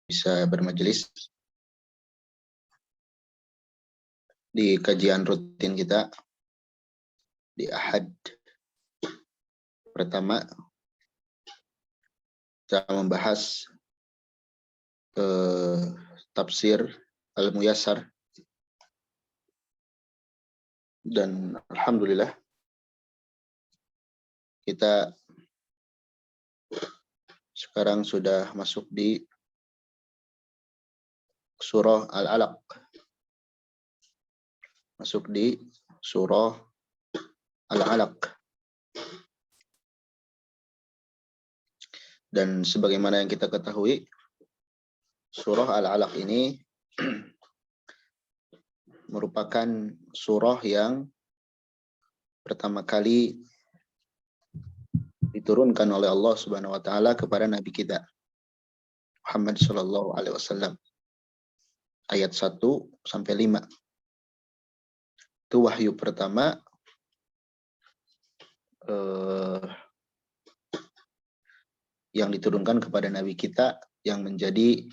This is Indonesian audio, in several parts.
bisa bermajelis di kajian rutin kita di Ahad pertama. Kita membahas tafsir Al-Muyassar, dan alhamdulillah kita sekarang sudah masuk di surah Al-Alaq. Masuk di surah Al-Alaq. Dan sebagaimana yang kita ketahui, surah Al-Alaq ini merupakan surah yang pertama kali diturunkan oleh Allah Subhanahu wa taala kepada nabi kita Muhammad sallallahu alaihi wasallam. Ayat 1 sampai 5. Itu wahyu pertama yang diturunkan kepada nabi kita, yang menjadi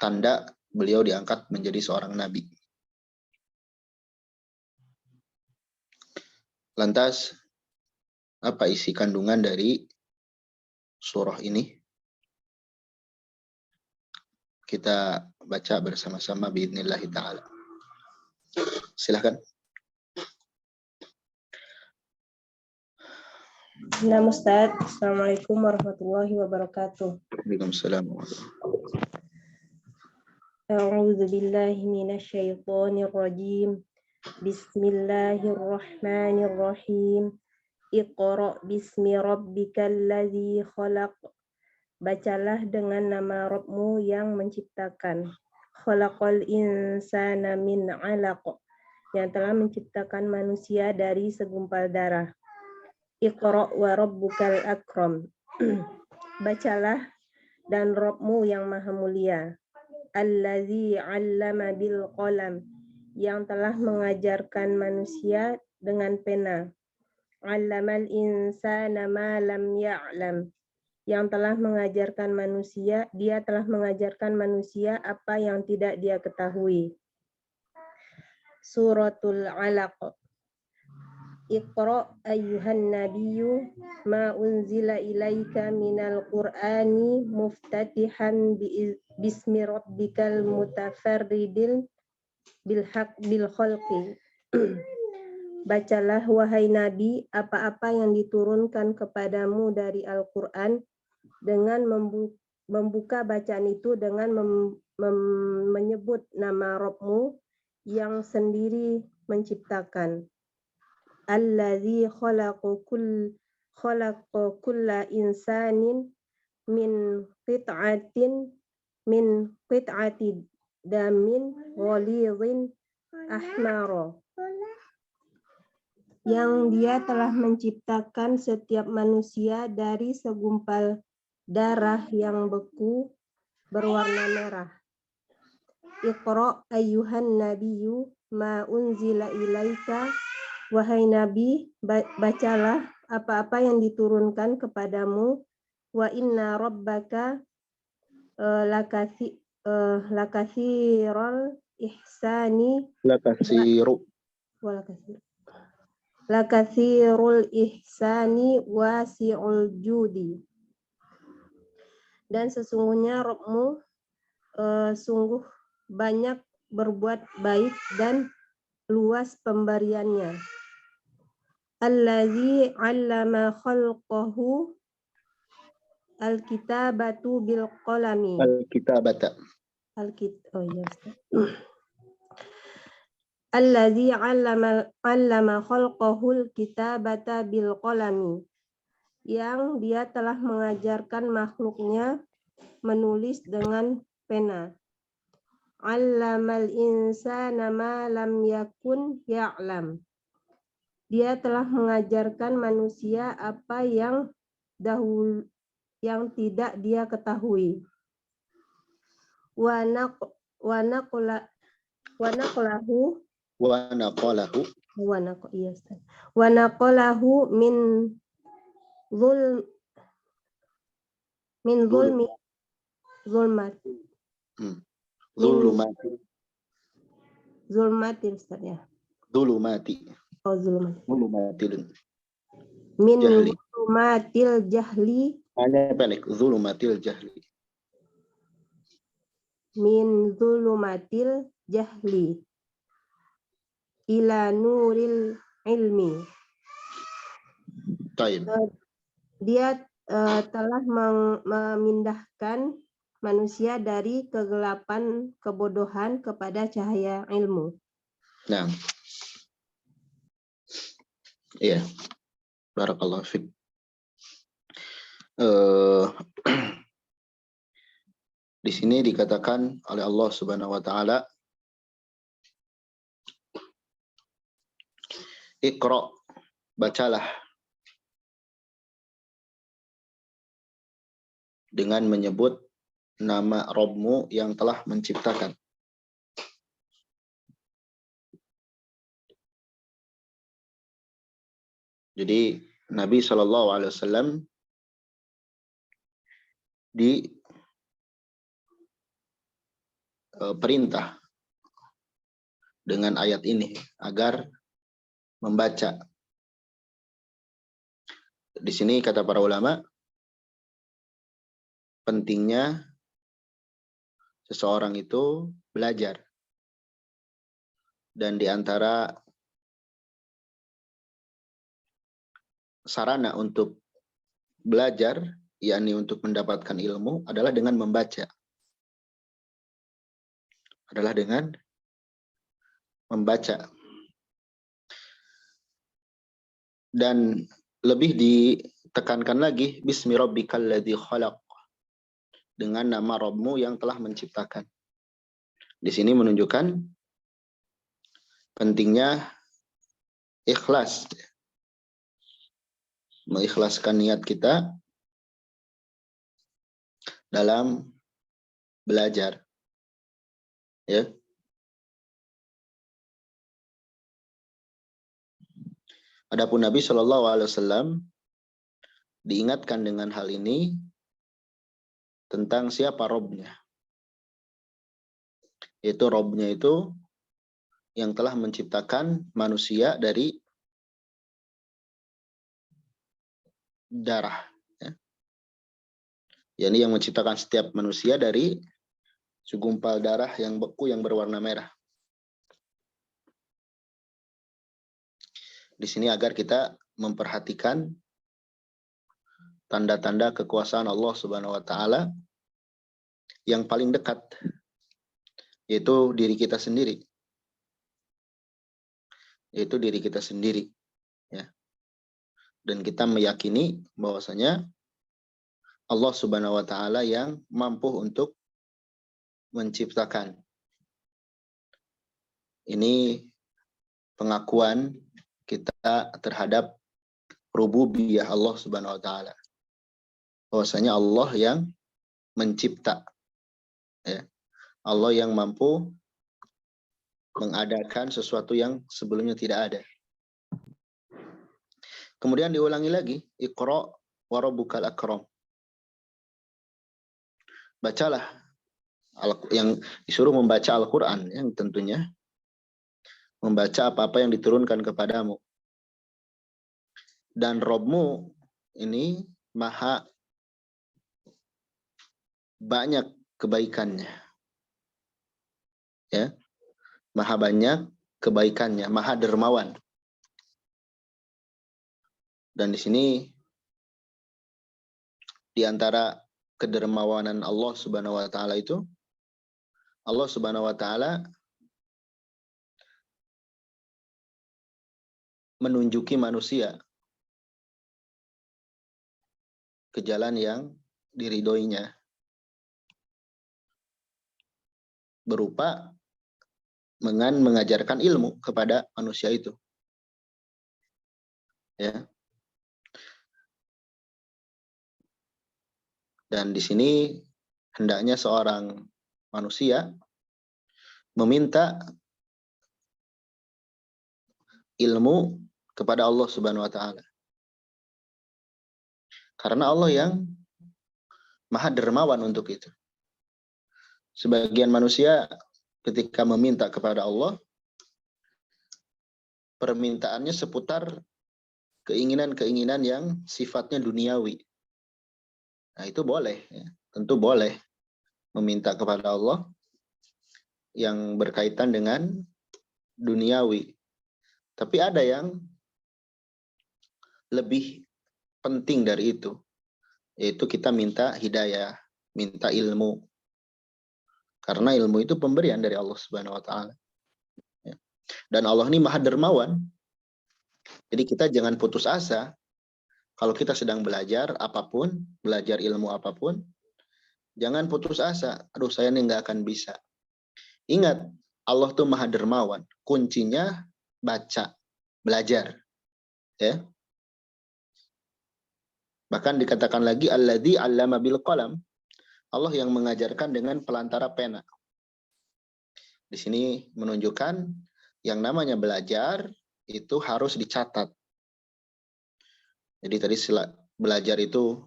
tanda beliau diangkat menjadi seorang nabi. Lantas, apa isi kandungan dari surah ini? Kita baca bersama-sama biidznillah ta'ala. Silahkan. Nah, Ustaz. Assalamualaikum warahmatullahi wabarakatuh. Waalaikumsalam. A'udzu billahi minasyaitonir rajim. Bismillahirrahmanirrahim. Iqra bismi rabbikal ladzi khalaq. Bacalah dengan nama Rabbmu yang menciptakan. Khalaqal insana min 'alaq. Yang telah menciptakan manusia dari segumpal darah. Iqra wa rabbukal akram. Bacalah dan Rabbmu yang maha mulia. Allazi 'allama bil qalam. Yang telah mengajarkan manusia dengan pena. 'Allamal insana ma lam ya'lam. Yang telah mengajarkan manusia, dia telah mengajarkan manusia apa yang tidak dia ketahui. Suratul 'Alaq. Iqra ayyuhan nabiyyu ma unzila ilaika minal qur'ani muftatihan bismi rabbikal mutafarridil bil khalqi. Bacalah wahai Nabi apa-apa yang diturunkan kepadamu dari Al-Qur'an dengan membuka bacaan itu dengan menyebut nama Rabbmu yang sendiri menciptakan. Allazi khalaqa kulla insanin min qit'ati damin ghalidhin ahmara. Yang dia telah menciptakan setiap manusia dari segumpal darah yang beku berwarna merah. Iqra ayyuhan nabiyyu ma unzila ilaika. Wahai Nabi, bacalah apa-apa yang diturunkan kepadamu. Wa inna rabbaka lakatsirul ihsani. Lakatsirul ihsani wasi'ul judi. Dan sesungguhnya Rabbmu sungguh banyak berbuat baik dan luas pemberiannya. Allazi 'allama khalqahu al-kitabatu bil qalami. Allazi 'allama khalqahu al-kitabata bil qalami. Yang dia telah mengajarkan makhluknya menulis dengan pena. 'Allamal insana ma lam yakun ya'lam. Dia telah mengajarkan manusia apa yang tidak dia ketahui. Wa naqalahu min zulmi Zulmat. Zulumati. Zulmatil Ustaz ya. Zulumati. Oh, zulmat. Zulumatil Min jahli. zulumatil jahli. Hanya pendek. Zulumatil jahli. Min zulumatil jahli. Ila nuril ilmi. Taib. Dia telah memindahkan manusia dari kegelapan kebodohan kepada cahaya ilmu. Nah. Iya. Barakallahu fiik. Di sini dikatakan oleh Allah Subhanahu wa taala, Iqra, bacalah, dengan menyebut nama Rabbmu yang telah menciptakan. Jadi Nabi SAW diperintah dengan ayat ini agar membaca. Di sini kata para ulama, pentingnya seseorang itu belajar. Dan di antara sarana untuk belajar, yakni untuk mendapatkan ilmu, adalah dengan membaca. Adalah dengan membaca. Dan lebih ditekankan lagi, Bismi rabbikal ladzi khalaq, dengan nama Rabbmu yang telah menciptakan. Di sini menunjukkan pentingnya ikhlas. Mengikhlaskan niat kita dalam belajar. Ya. Adapun Nabi SAW diingatkan dengan hal ini tentang siapa Robnya. Yaitu Robnya itu yang telah menciptakan manusia dari darah. Ya. Yani yang menciptakan setiap manusia dari segumpal darah yang beku yang berwarna merah. Di sini agar kita memperhatikan tanda-tanda kekuasaan Allah Subhanahu wa taala yang paling dekat, yaitu diri kita sendiri. Yaitu diri kita sendiri. Ya. Dan kita meyakini bahwasanya Allah Subhanahu wa taala yang mampu untuk menciptakan. Ini pengakuan kita terhadap rububiyah Allah Subhanahu wa taala. Bahwasanya Allah yang mencipta. Ya. Allah yang mampu mengadakan sesuatu yang sebelumnya tidak ada. Kemudian diulangi lagi, Iqra wa rabbukal akram. Bacalah, yang disuruh membaca Al-Quran, yang tentunya membaca apa-apa yang diturunkan kepadamu. Dan Rabbmu ini maha banyak kebaikannya. Ya. Maha banyak kebaikannya, maha dermawan. Dan di sini di antara kedermawanan Allah Subhanahu wa taala itu, Allah Subhanahu wa taala menunjuki manusia ke jalan yang diridhoinya, berupa dengan mengajarkan ilmu kepada manusia itu. Ya. Dan di sini hendaknya seorang manusia meminta ilmu kepada Allah Subhanahu wa taala. Karena Allah yang maha dermawan untuk itu. Sebagian manusia ketika meminta kepada Allah, permintaannya seputar keinginan-keinginan yang sifatnya duniawi. Nah, itu boleh, ya. Tentu boleh meminta kepada Allah yang berkaitan dengan duniawi. Tapi ada yang lebih penting dari itu, yaitu kita minta hidayah, minta ilmu. Karena ilmu itu pemberian dari Allah Subhanahu wa taala. Dan Allah ini Maha Dermawan. Jadi kita jangan putus asa. Kalau kita sedang belajar apapun, belajar ilmu apapun, jangan putus asa. Aduh, saya ini nggak akan bisa. Ingat, Allah tuh Maha Dermawan. Kuncinya baca, belajar. Ya. Bahkan dikatakan lagi, alladzi 'allama bil qalam. Allah yang mengajarkan dengan pelantara pena. Di sini menunjukkan yang namanya belajar itu harus dicatat. Jadi tadi belajar itu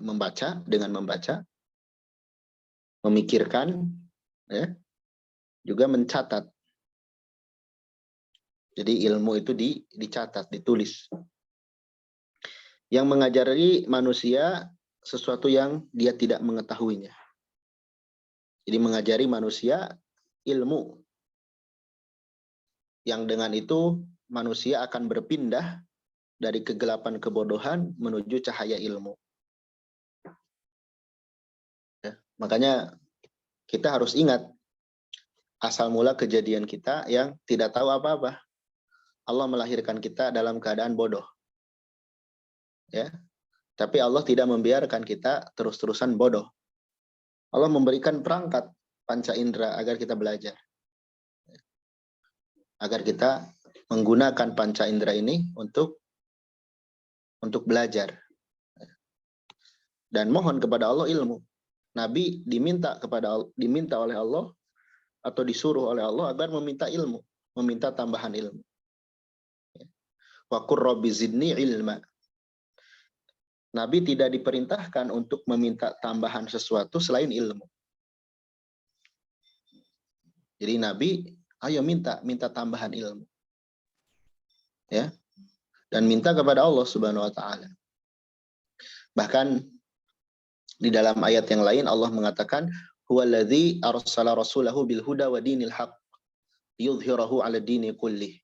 membaca, dengan membaca, memikirkan, ya, juga mencatat. Jadi ilmu itu dicatat, ditulis. Yang mengajari manusia sesuatu yang dia tidak mengetahuinya. Jadi mengajari manusia ilmu. Yang dengan itu manusia akan berpindah dari kegelapan kebodohan menuju cahaya ilmu. Ya, makanya kita harus ingat asal mula kejadian kita yang tidak tahu apa-apa. Allah melahirkan kita dalam keadaan bodoh. Ya. Tapi Allah tidak membiarkan kita terus-terusan bodoh. Allah memberikan perangkat panca indera agar kita belajar. Agar kita menggunakan panca indera ini untuk belajar. Dan mohon kepada Allah ilmu. Nabi diminta oleh Allah atau disuruh oleh Allah agar meminta ilmu, meminta tambahan ilmu. Wa qur rabbi zidni ilma. Nabi tidak diperintahkan untuk meminta tambahan sesuatu selain ilmu. Jadi Nabi, ayo minta tambahan ilmu. Ya. Dan minta kepada Allah Subhanahu wa taala. Bahkan di dalam ayat yang lain Allah mengatakan, huwallazi arsala rasulahu bil huda wa dinil haqq yudhhirahu 'ala dini kullih.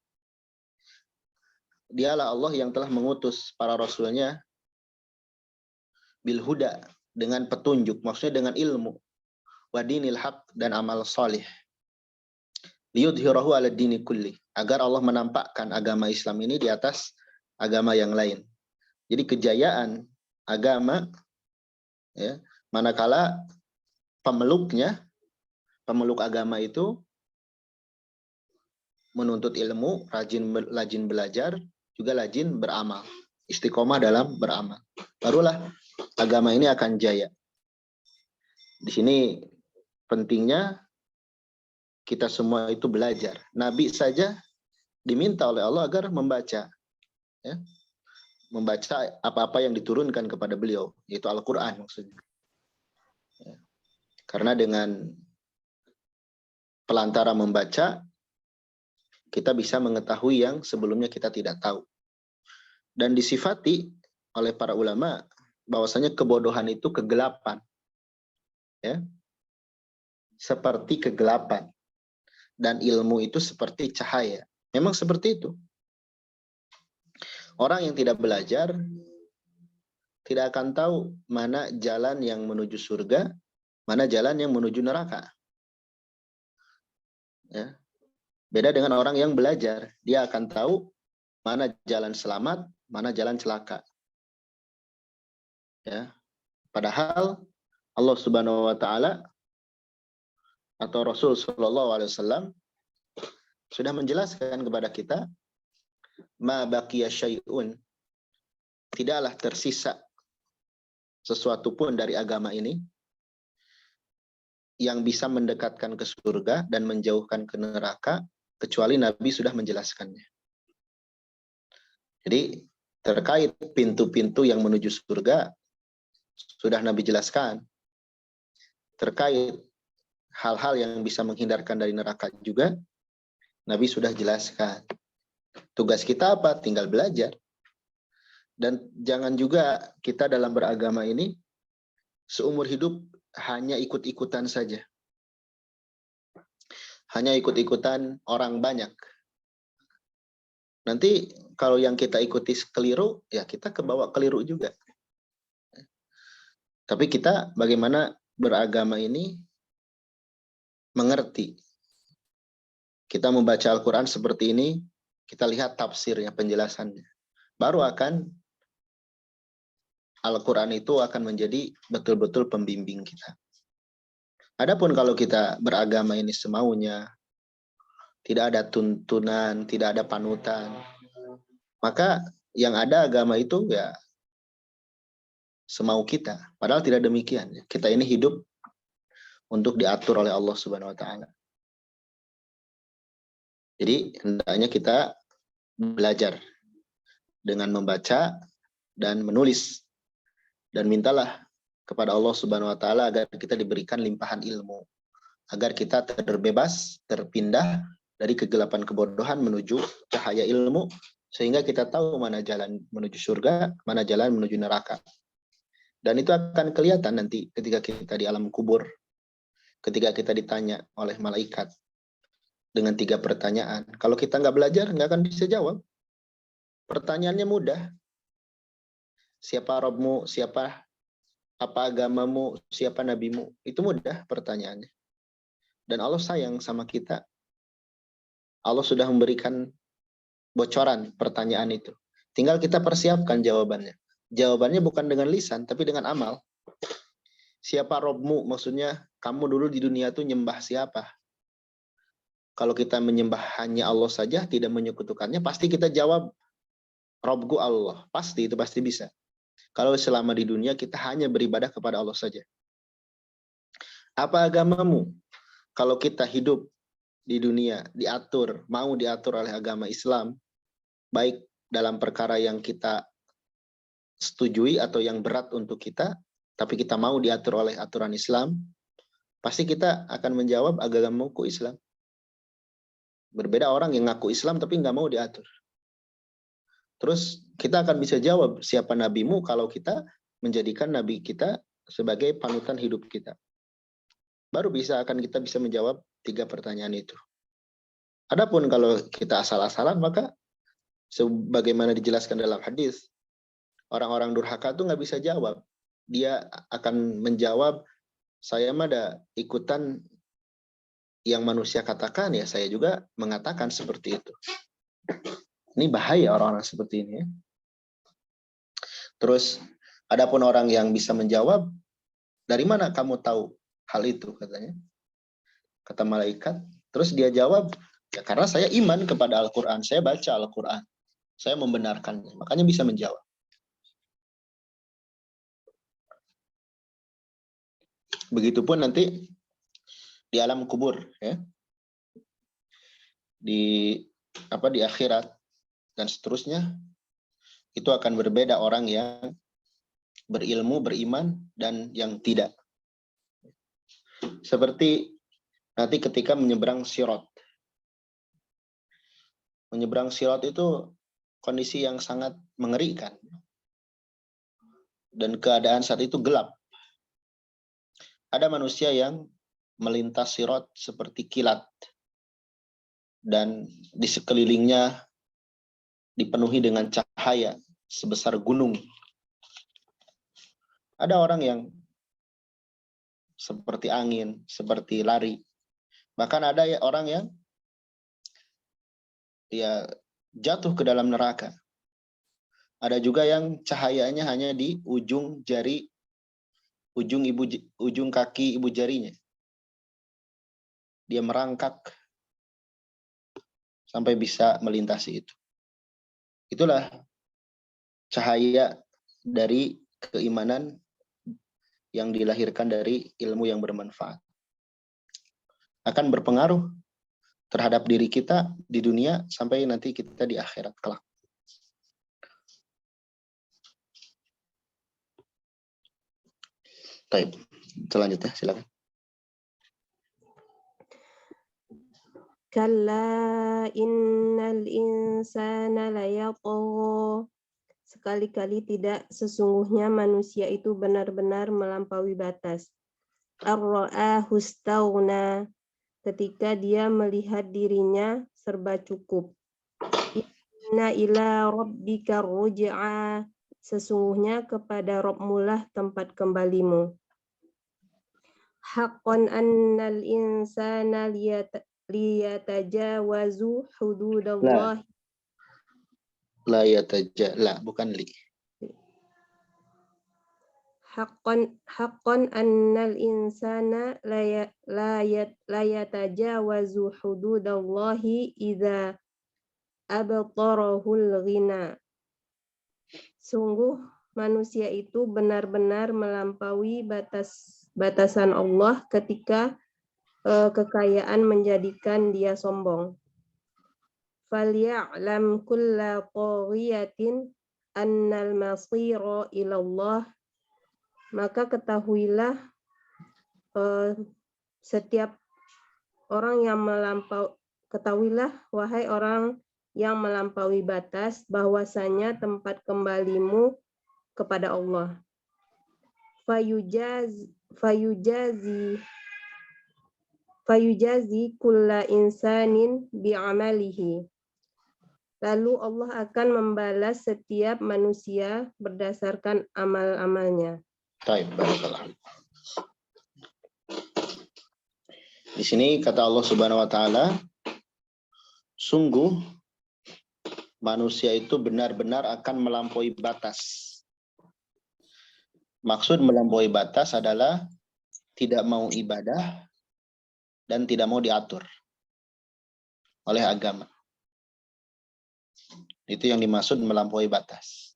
Dialah Allah yang telah mengutus para rasulnya bil huda, dengan petunjuk, maksudnya dengan ilmu, wa dinil haqq, dan amal salih. Liyudhhirahu 'ala dini kulli, agar Allah menampakkan agama Islam ini di atas agama yang lain. Jadi kejayaan agama, ya, manakala pemeluk agama itu menuntut ilmu, rajin belajar, juga rajin beramal, istiqomah dalam beramal. Barulah agama ini akan jaya. Di sini pentingnya kita semua itu belajar. Nabi saja diminta oleh Allah agar membaca, ya, membaca apa-apa yang diturunkan kepada beliau, yaitu Al-Quran maksudnya. Ya. Karena dengan pelantara membaca, kita bisa mengetahui yang sebelumnya kita tidak tahu. Dan disifati oleh para ulama bahwasanya kebodohan itu kegelapan, ya, seperti kegelapan, dan ilmu itu seperti cahaya. Memang seperti itu. Orang yang tidak belajar tidak akan tahu mana jalan yang menuju surga, mana jalan yang menuju neraka. Ya. Beda dengan orang yang belajar, dia akan tahu mana jalan selamat, mana jalan celaka. Ya. Padahal Allah Subhanahu wa taala atau Rasul sallallahu alaihi wasallam sudah menjelaskan kepada kita, ma baqiya syai'un, tidaklah tersisa sesuatu pun dari agama ini yang bisa mendekatkan ke surga dan menjauhkan ke neraka kecuali Nabi sudah menjelaskannya. Jadi terkait pintu-pintu yang menuju surga sudah Nabi jelaskan. Terkait hal-hal yang bisa menghindarkan dari neraka juga Nabi sudah jelaskan. Tugas kita apa? Tinggal belajar. Dan jangan juga kita dalam beragama ini seumur hidup hanya ikut-ikutan saja. Hanya ikut-ikutan orang banyak. Nanti kalau yang kita ikuti keliru, ya kita kebawa keliru juga. Tapi kita bagaimana beragama ini mengerti. Kita membaca Al-Quran seperti ini, kita lihat tafsirnya, penjelasannya. Baru akan Al-Quran itu akan menjadi betul-betul pembimbing kita. Adapun kalau kita beragama ini semaunya, tidak ada tuntunan, tidak ada panutan, maka yang ada agama itu ya semau kita. Padahal tidak demikian. Kita ini hidup untuk diatur oleh Allah Subhanahu wa taala. Jadi hendaknya kita belajar dengan membaca dan menulis, dan mintalah kepada Allah Subhanahu wa taala agar kita diberikan limpahan ilmu, agar kita terbebas, terpindah dari kegelapan kebodohan menuju cahaya ilmu, sehingga kita tahu mana jalan menuju surga, mana jalan menuju neraka. Dan itu akan kelihatan nanti ketika kita di alam kubur, ketika kita ditanya oleh malaikat dengan 3 pertanyaan. Kalau kita nggak belajar, nggak akan bisa jawab. Pertanyaannya mudah. Siapa Robmu? Siapa? Apa agamamu? Siapa nabimu? Itu mudah pertanyaannya. Dan Allah sayang sama kita. Allah sudah memberikan bocoran pertanyaan itu. Tinggal kita persiapkan jawabannya. Jawabannya bukan dengan lisan, tapi dengan amal. Siapa Robmu? Maksudnya, kamu dulu di dunia itu nyembah siapa? Kalau kita menyembah hanya Allah saja, tidak menyekutukannya, pasti kita jawab, Robku Allah. Pasti, itu pasti bisa. Kalau selama di dunia kita hanya beribadah kepada Allah saja. Apa agamamu? Kalau kita hidup di dunia, mau diatur oleh agama Islam, baik dalam perkara yang kita setujui atau yang berat untuk kita, tapi kita mau diatur oleh aturan Islam, pasti kita akan menjawab agamaku Islam. Berbeda orang yang ngaku Islam tapi nggak mau diatur. Terus kita akan bisa jawab siapa nabimu kalau kita menjadikan nabi kita sebagai panutan hidup kita. Baru akan kita bisa menjawab 3 pertanyaan itu. Adapun kalau kita asal-asalan, maka sebagaimana dijelaskan dalam hadis, orang-orang durhaka itu nggak bisa jawab. Dia akan menjawab, saya mah ada ikutan yang manusia katakan, ya saya juga mengatakan seperti itu. Ini bahaya orang-orang seperti ini. Ya. Terus, adapun orang yang bisa menjawab, dari mana kamu tahu hal itu, katanya. Kata malaikat. Terus dia jawab, ya karena saya iman kepada Al-Quran, saya baca Al-Quran, saya membenarkannya, makanya bisa menjawab. Begitupun nanti di alam kubur, ya, di akhirat dan seterusnya, itu akan berbeda orang yang berilmu, beriman, dan yang tidak. Seperti nanti ketika menyeberang sirat. Menyeberang sirat itu kondisi yang sangat mengerikan. Dan keadaan saat itu gelap. Ada manusia yang melintas sirat seperti kilat. Dan di sekelilingnya dipenuhi dengan cahaya sebesar gunung. Ada orang yang seperti angin, seperti lari. Bahkan ada orang yang jatuh ke dalam neraka. Ada juga yang cahayanya hanya di ujung jari, ujung kaki ibu jarinya. Dia merangkak sampai bisa melintasi itu. Itulah cahaya dari keimanan yang dilahirkan dari ilmu yang bermanfaat. Akan berpengaruh terhadap diri kita di dunia sampai nanti kita di akhirat kelak. Baik, selanjutnya silakan. Kalla innal insana layatgha. Sekali-kali tidak, sesungguhnya manusia itu benar-benar melampaui batas. Ar-ra'ahu istaghna, ketika dia melihat dirinya serba cukup. Inna ila rabbika ruj'a, sesungguhnya kepada Rabbmulah tempat kembalimu. Haqqan annal insana liyatajawazu hududallah. La yatajalla, bukan li. Haqqan annal insana la yatajawazu hududallahi idza abtarahul ghina. Sungguh manusia itu benar-benar melampaui batasan Allah ketika kekayaan menjadikan dia sombong. Falya'lam kulla qaghiyatin annal masira ilallah, maka ketahuilah setiap orang yang ketahuilah wahai orang yang melampaui batas, bahwasanya tempat kembalimu kepada Allah. Fayujazi kulla insanin bi'amalihi. Lalu Allah akan membalas setiap manusia berdasarkan amal-amalnya. Baik, barakallah. Di sini kata Allah Subhanahu wa taala, sungguh manusia itu benar-benar akan melampaui batas. Maksud melampaui batas adalah tidak mau ibadah dan tidak mau diatur oleh agama. Itu yang dimaksud melampaui batas.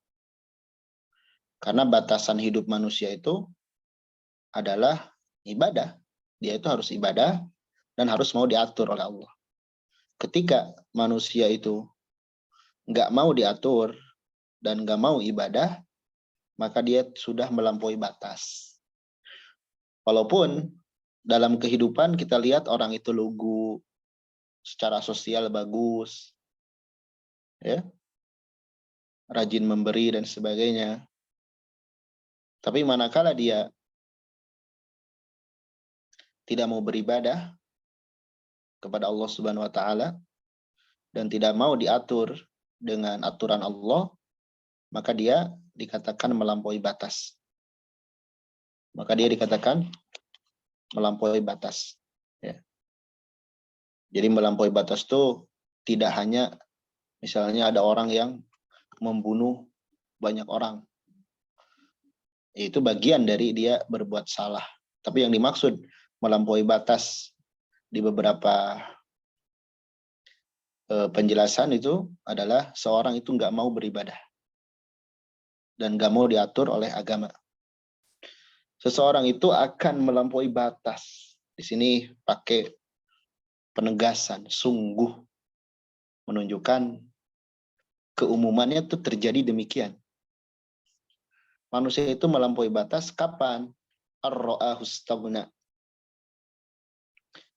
Karena batasan hidup manusia itu adalah ibadah. Dia itu harus ibadah dan harus mau diatur oleh Allah. Ketika manusia itu nggak mau diatur dan nggak mau ibadah, maka dia sudah melampaui batas. Walaupun dalam kehidupan kita lihat orang itu lugu, secara sosial bagus, ya, rajin memberi dan sebagainya. Tapi manakala dia tidak mau beribadah kepada Allah Subhanahu wa taala dan tidak mau diatur dengan aturan Allah, maka dia dikatakan melampaui batas. Maka dia dikatakan melampaui batas. Ya. Jadi melampaui batas itu tidak hanya misalnya ada orang yang membunuh banyak orang. Itu bagian dari dia berbuat salah. Tapi yang dimaksud melampaui batas di beberapa penjelasan itu adalah seorang itu nggak mau beribadah dan nggak mau diatur oleh agama. Seseorang itu akan melampaui batas. Di sini pakai penegasan, sungguh, menunjukkan keumumannya itu terjadi demikian. Manusia itu melampaui batas kapan? Ar-ra'ahu istaghna.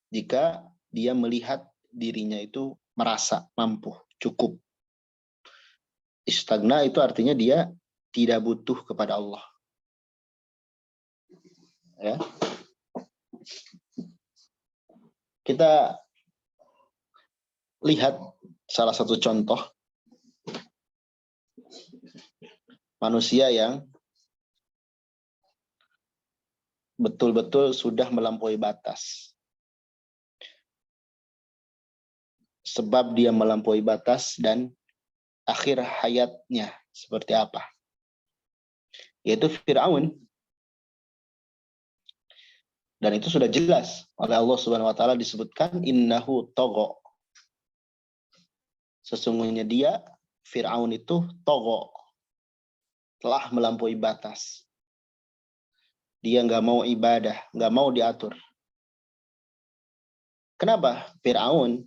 Jika dia melihat dirinya itu merasa mampu, cukup. Istaghna itu artinya dia tidak butuh kepada Allah. Ya. Kita lihat salah satu contoh manusia yang betul-betul sudah melampaui batas. Sebab dia melampaui batas dan akhir hayatnya seperti apa? Yaitu Fir'aun. Dan itu sudah jelas oleh Allah Subhanahu wa taala disebutkan innahu tagha. Sesungguhnya dia Fir'aun itu tagha, telah melampaui batas. Dia nggak mau ibadah, nggak mau diatur. Kenapa Fir'aun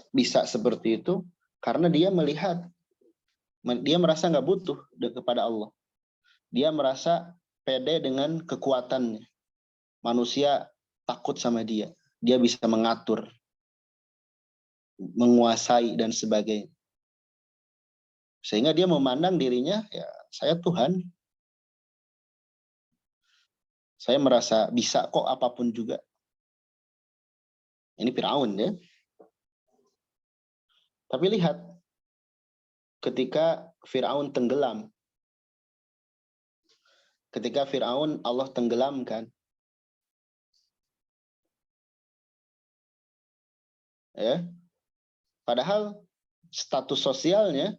bisa seperti itu? Karena dia melihat, dia merasa nggak butuh kepada Allah. Dia merasa pede dengan kekuatannya. Manusia takut sama dia. dia bisa mengatur, menguasai dan sebagainya. Sehingga dia memandang dirinya, ya saya Tuhan. Saya merasa bisa kok apapun juga. Ini Firaun ya. Tapi lihat, ketika Firaun tenggelam, ketika Firaun Allah tenggelamkan, ya, padahal status sosialnya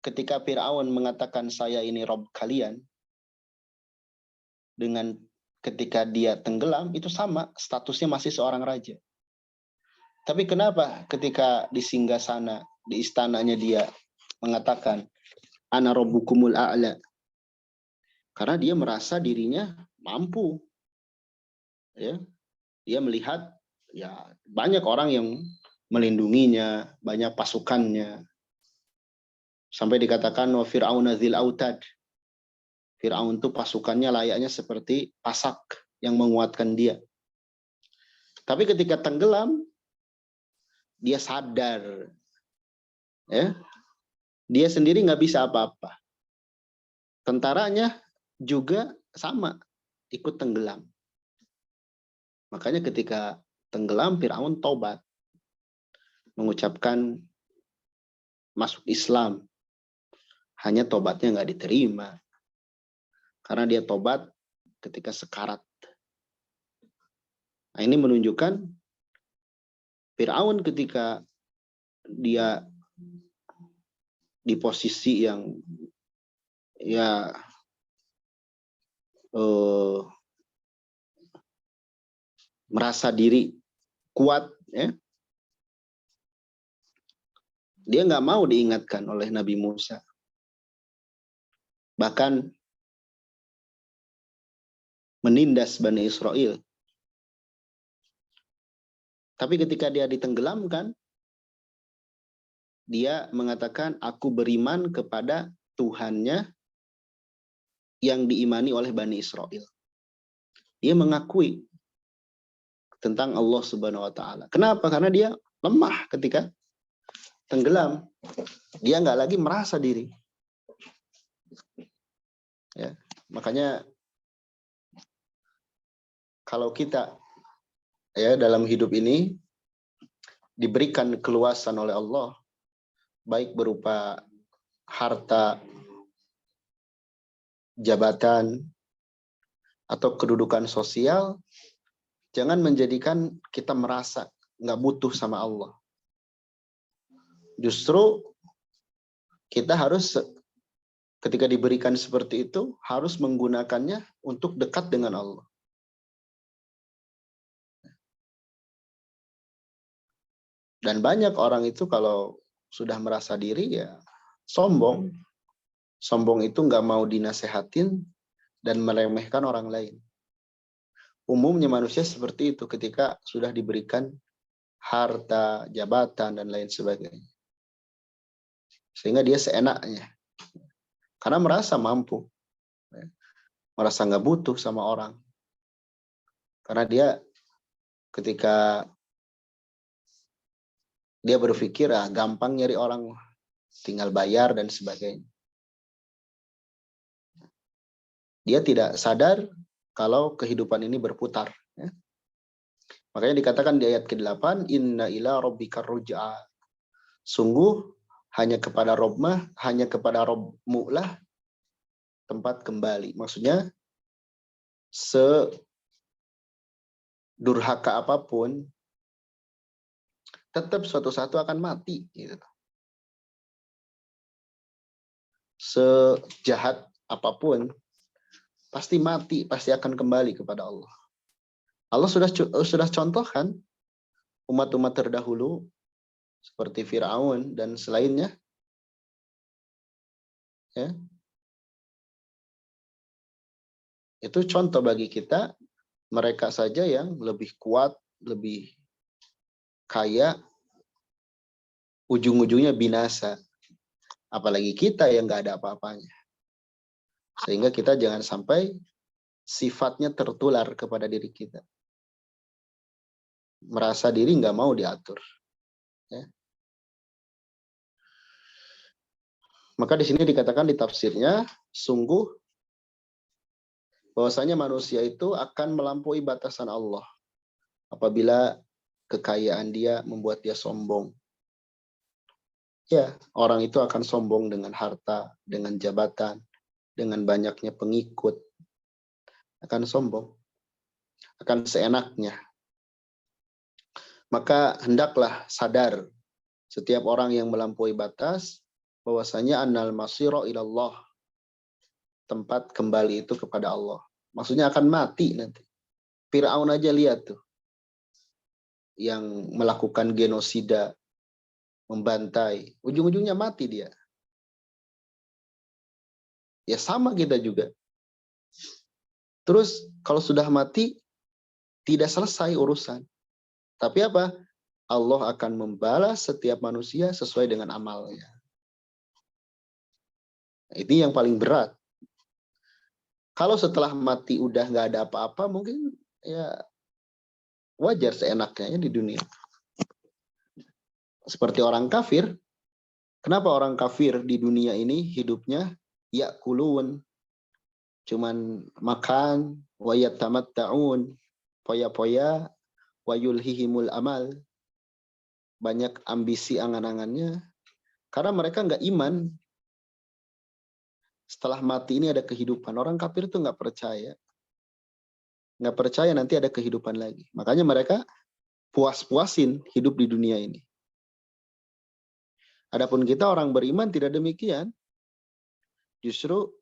ketika Firaun mengatakan saya ini Rob kalian, dengan ketika dia tenggelam itu sama, statusnya masih seorang raja. Tapi kenapa ketika di singgasana, di istananya dia mengatakan ana rabbukumul a'la? Karena dia merasa dirinya mampu. Ya, dia melihat ya banyak orang yang melindunginya, banyak pasukannya. Sampai dikatakan wa fir'auna dzil autad. Firaun itu pasukannya layaknya seperti pasak yang menguatkan dia. Tapi ketika tenggelam, dia sadar, ya, dia sendiri nggak bisa apa-apa. Tentaranya juga sama, ikut tenggelam. Makanya ketika tenggelam, Firaun tobat, mengucapkan masuk Islam. Hanya tobatnya nggak diterima, karena dia tobat ketika sekarat. Nah, ini menunjukkan Firaun ketika dia di posisi yang ya merasa diri kuat, ya, dia nggak mau diingatkan oleh Nabi Musa. Bahkan menindas Bani Israel. Tapi ketika dia ditenggelamkan, dia mengatakan, aku beriman kepada Tuhannya yang diimani oleh Bani Israel. Dia mengakui tentang Allah Subhanahu wa Ta'ala. Kenapa? Karena dia lemah ketika tenggelam. Dia nggak lagi merasa diri. Ya, makanya kalau kita ya dalam hidup ini diberikan keluasan oleh Allah, baik berupa harta, jabatan, atau kedudukan sosial, jangan menjadikan kita merasa nggak butuh sama Allah. Justru kita harus ketika diberikan seperti itu harus menggunakannya untuk dekat dengan Allah. Dan banyak orang itu kalau sudah merasa diri ya sombong. Sombong itu nggak mau dinasehatin dan meremehkan orang lain. Umumnya manusia seperti itu ketika sudah diberikan harta, jabatan, dan lain sebagainya. Sehingga dia seenaknya. Karena merasa mampu. Merasa nggak butuh sama orang. Karena dia ketika dia berpikir, gampang nyari orang, tinggal bayar dan sebagainya. Dia tidak sadar kalau kehidupan ini berputar. Ya. Makanya dikatakan di ayat ke-8, Inna ila rabbika ruj'a. Sungguh hanya kepada Rabbmu, hanya kepada Rabbmu lah tempat kembali. Maksudnya sedurhaka apapun, tetap suatu saat akan mati. Gitu. Sejahat apapun, pasti mati, pasti akan kembali kepada Allah. Allah sudah contohkan umat-umat terdahulu seperti Firaun dan selainnya. Ya. Itu contoh bagi kita, mereka saja yang lebih kuat, lebih kaya, ujung-ujungnya binasa. Apalagi kita yang nggak ada apa-apanya. Sehingga kita jangan sampai sifatnya tertular kepada diri kita. merasa diri nggak mau diatur. Ya. Maka di sini dikatakan di tafsirnya, sungguh bahwasanya manusia itu akan melampaui batasan Allah apabila kekayaan dia membuat dia sombong. Ya, orang itu akan sombong dengan harta, dengan jabatan, dengan banyaknya pengikut. Akan sombong, akan seenaknya. Maka hendaklah sadar setiap orang yang melampaui batas bahwasanya annal masira ilallah, tempat kembali itu kepada Allah. Maksudnya akan mati nanti. Fir'aun aja lihat tuh, yang melakukan genosida, membantai, ujung-ujungnya mati dia. Ya sama kita juga. Terus kalau sudah mati, tidak selesai urusan. Tapi apa? Allah akan membalas setiap manusia sesuai dengan amalnya. Ini yang paling berat. Kalau setelah mati udah nggak ada apa-apa, mungkin ya wajar seenaknya ya di dunia. Seperti orang kafir. Kenapa orang kafir di dunia ini hidupnya ya'kulun, cuman makan, wa yatamatta'un, poya-poya, wa yulhihimul amal, banyak ambisi angan-angannya, karena mereka nggak iman. Setelah mati ini ada kehidupan. Orang kafir itu nggak percaya. Nggak percaya nanti ada kehidupan lagi. Makanya mereka puas-puasin hidup di dunia ini. Adapun kita orang beriman tidak demikian. Justru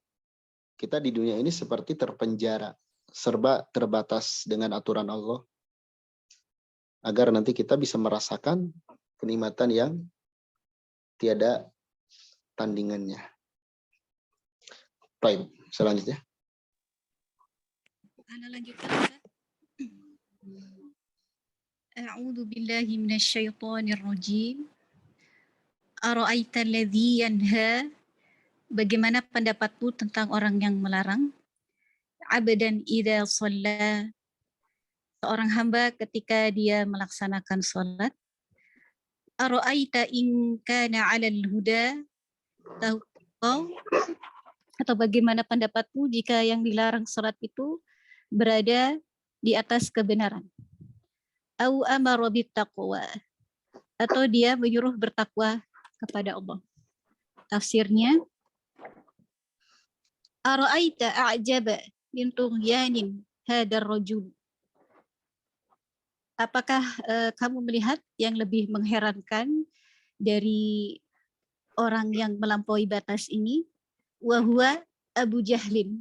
kita di dunia ini seperti terpenjara. Serba terbatas dengan aturan Allah. Agar nanti kita bisa merasakan kenikmatan yang tiada tandingannya. Baik, selanjutnya. Ana lanjutkan, Ustaz. A'udzu billahi minasyaitonir rajim. Ara'aita alladzi yanha? Bagaimana pendapatmu tentang orang yang melarang? Abdan idza shalla, seorang hamba ketika dia melaksanakan salat. Ara'aita in kana 'alal huda? Tahu kau atau bagaimana pendapatmu jika yang dilarang salat itu berada di atas kebenaran? Au amara bittaqwa, atau dia menyuruh bertakwa kepada Allah. Tafsirnya, ara'aita a'jaba min tughyanin hadar rajul. Apakah kamu melihat yang lebih mengherankan dari orang yang melampaui batas ini? Wa huwa Abu Jahlin,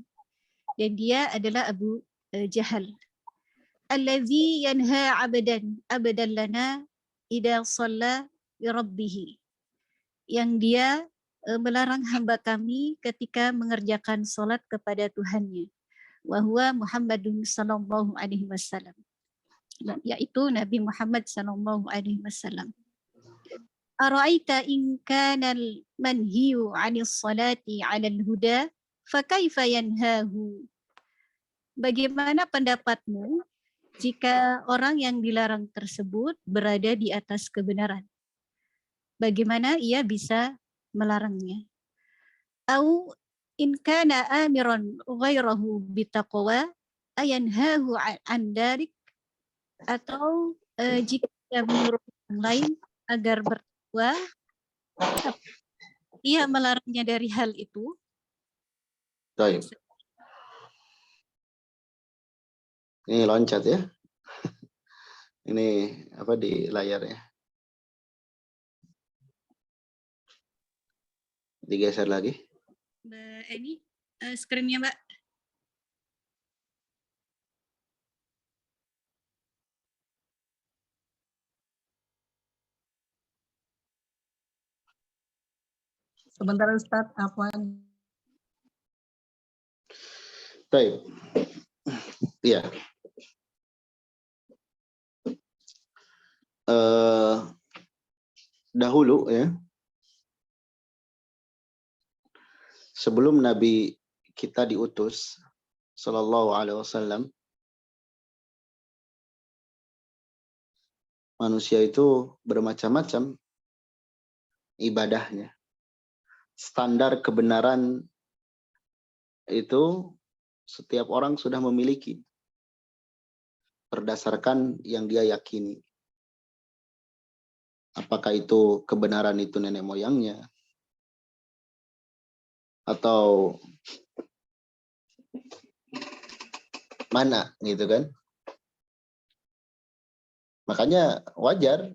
dan dia adalah Abu Jahal. Allazi yanha abadan lana idza shalla li rabbih, yang dia melarang hamba kami ketika mengerjakan salat kepada Tuhannya. Wa huwa Muhammadun sallallahu alaihi wasallam, yaitu Nabi Muhammad sallallahu alaihi wasallam. Ara'aita in kana al-manhiyu 'anis salati 'alal huda fa kaifa yanhahu? Bagaimana pendapatmu jika orang yang dilarang tersebut berada di atas kebenaran? Bagaimana ia bisa melarangnya? Au in kana amiran ghairahu bitaqwa ayanhahu an darik, atau jika ia menyuruh orang lain agar bertakwa, ia melarangnya dari hal itu. Baik. Ini loncat ya. Ini apa di layarnya? Digeser lagi. Mbak Eni, screen-nya Mbak. Sebentar Ustaz, apa? Baik. Iya. Dahulu ya, sebelum Nabi kita diutus Sallallahu Alaihi Wasallam, manusia itu bermacam-macam ibadahnya. Standar kebenaran itu setiap orang sudah memiliki berdasarkan yang dia yakini. Apakah itu kebenaran itu nenek moyangnya, atau mana gitu kan? Makanya wajar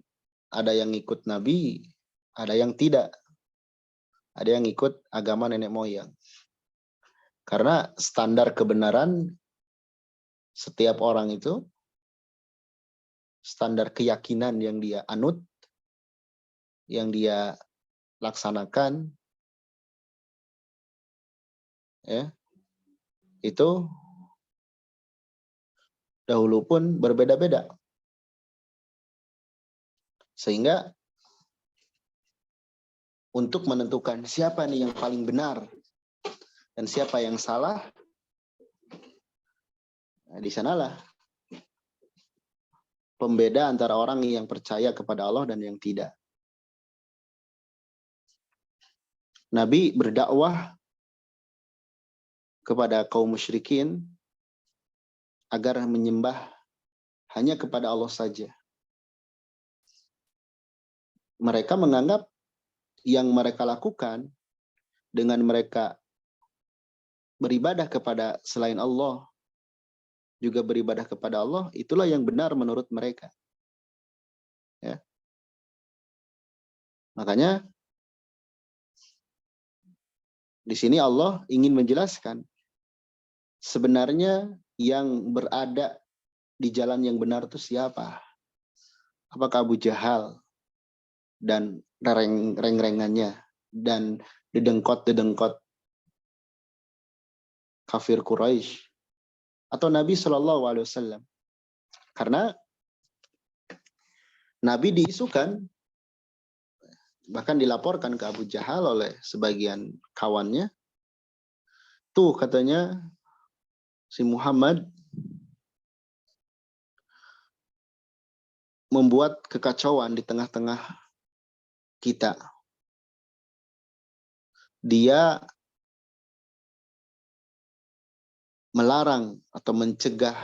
ada yang ikut Nabi, ada yang tidak. Ada yang ikut agama nenek moyang. Karena standar kebenaran setiap orang itu, standar keyakinan yang dia anut, yang dia laksanakan, ya, itu dahulu pun berbeda-beda. Sehingga untuk menentukan siapa nih yang paling benar dan siapa yang salah, nah, di sanalah pembeda antara orang yang percaya kepada Allah dan yang tidak. Nabi berdakwah kepada kaum musyrikin agar menyembah hanya kepada Allah saja. Mereka menganggap yang mereka lakukan dengan mereka beribadah kepada selain Allah, juga beribadah kepada Allah, itulah yang benar menurut mereka. Ya. Makanya di sini Allah ingin menjelaskan sebenarnya yang berada di jalan yang benar itu siapa? Apakah Abu Jahal dan reng-rengannya dan dedengkot-dedengkot kafir Quraisy atau Nabi Shallallahu Alaihi Wasallam? Karena Nabi diisukan, bahkan dilaporkan ke Abu Jahal oleh sebagian kawannya, tuh katanya si Muhammad membuat kekacauan di tengah-tengah kita. Dia melarang atau mencegah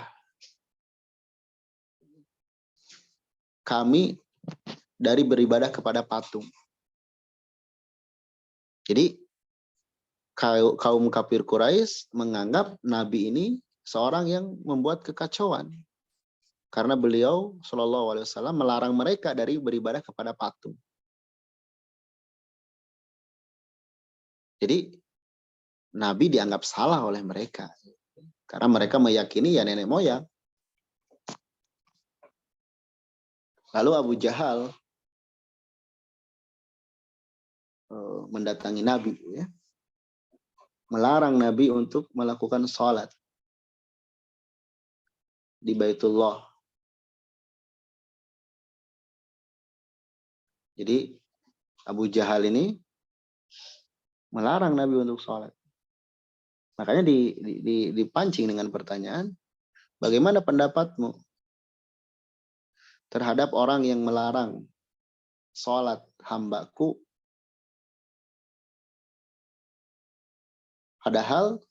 kami dari beribadah kepada patung. Jadi kaum kafir Quraisy menganggap Nabi ini seorang yang membuat kekacauan karena beliau Shallallahu Alaihi Wasallam melarang mereka dari beribadah kepada patung. Jadi Nabi dianggap salah oleh mereka karena mereka meyakini ya nenek moyang. Lalu Abu Jahal mendatangi Nabi, ya, melarang Nabi untuk melakukan sholat di Baitullah. Jadi Abu Jahal ini melarang Nabi untuk sholat. Makanya dipancing dengan pertanyaan, bagaimana pendapatmu terhadap orang yang melarang sholat hambaku, padahal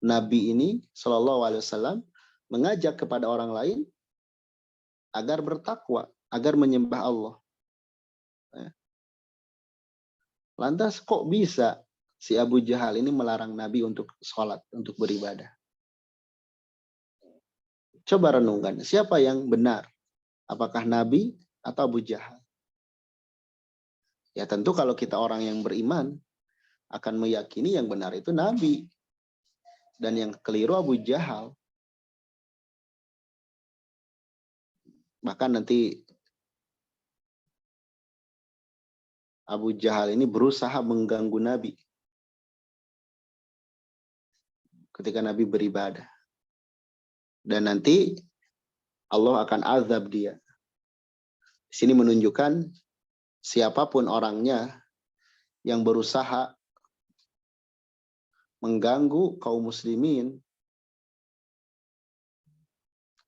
Nabi ini Shallallahu Alaihi Wasallam mengajak kepada orang lain agar bertakwa, agar menyembah Allah. Lantas kok bisa si Abu Jahal ini melarang Nabi untuk sholat, untuk beribadah? Coba renungkan, siapa yang benar? Apakah Nabi atau Abu Jahal? Ya tentu kalau kita orang yang beriman akan meyakini yang benar itu Nabi. Dan yang keliru Abu Jahal. Bahkan nanti Abu Jahal ini berusaha mengganggu Nabi ketika Nabi beribadah. Dan nanti Allah akan azab dia. Di sini menunjukkan siapapun orangnya yang berusaha mengganggu kaum muslimin,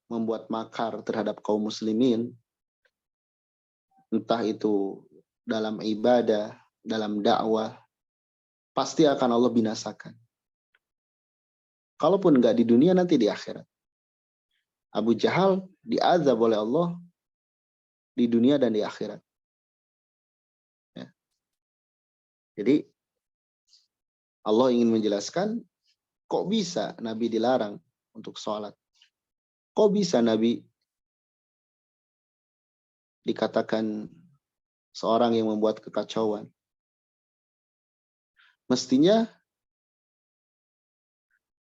membuat makar terhadap kaum muslimin, entah itu dalam ibadah, dalam dakwah, pasti akan Allah binasakan. Kalaupun enggak di dunia, nanti di akhirat. Abu Jahal diazab oleh Allah di dunia dan di akhirat. Ya. Jadi Allah ingin menjelaskan, kok bisa Nabi dilarang untuk sholat? Kok bisa Nabi dikatakan seorang yang membuat kekacauan? Mestinya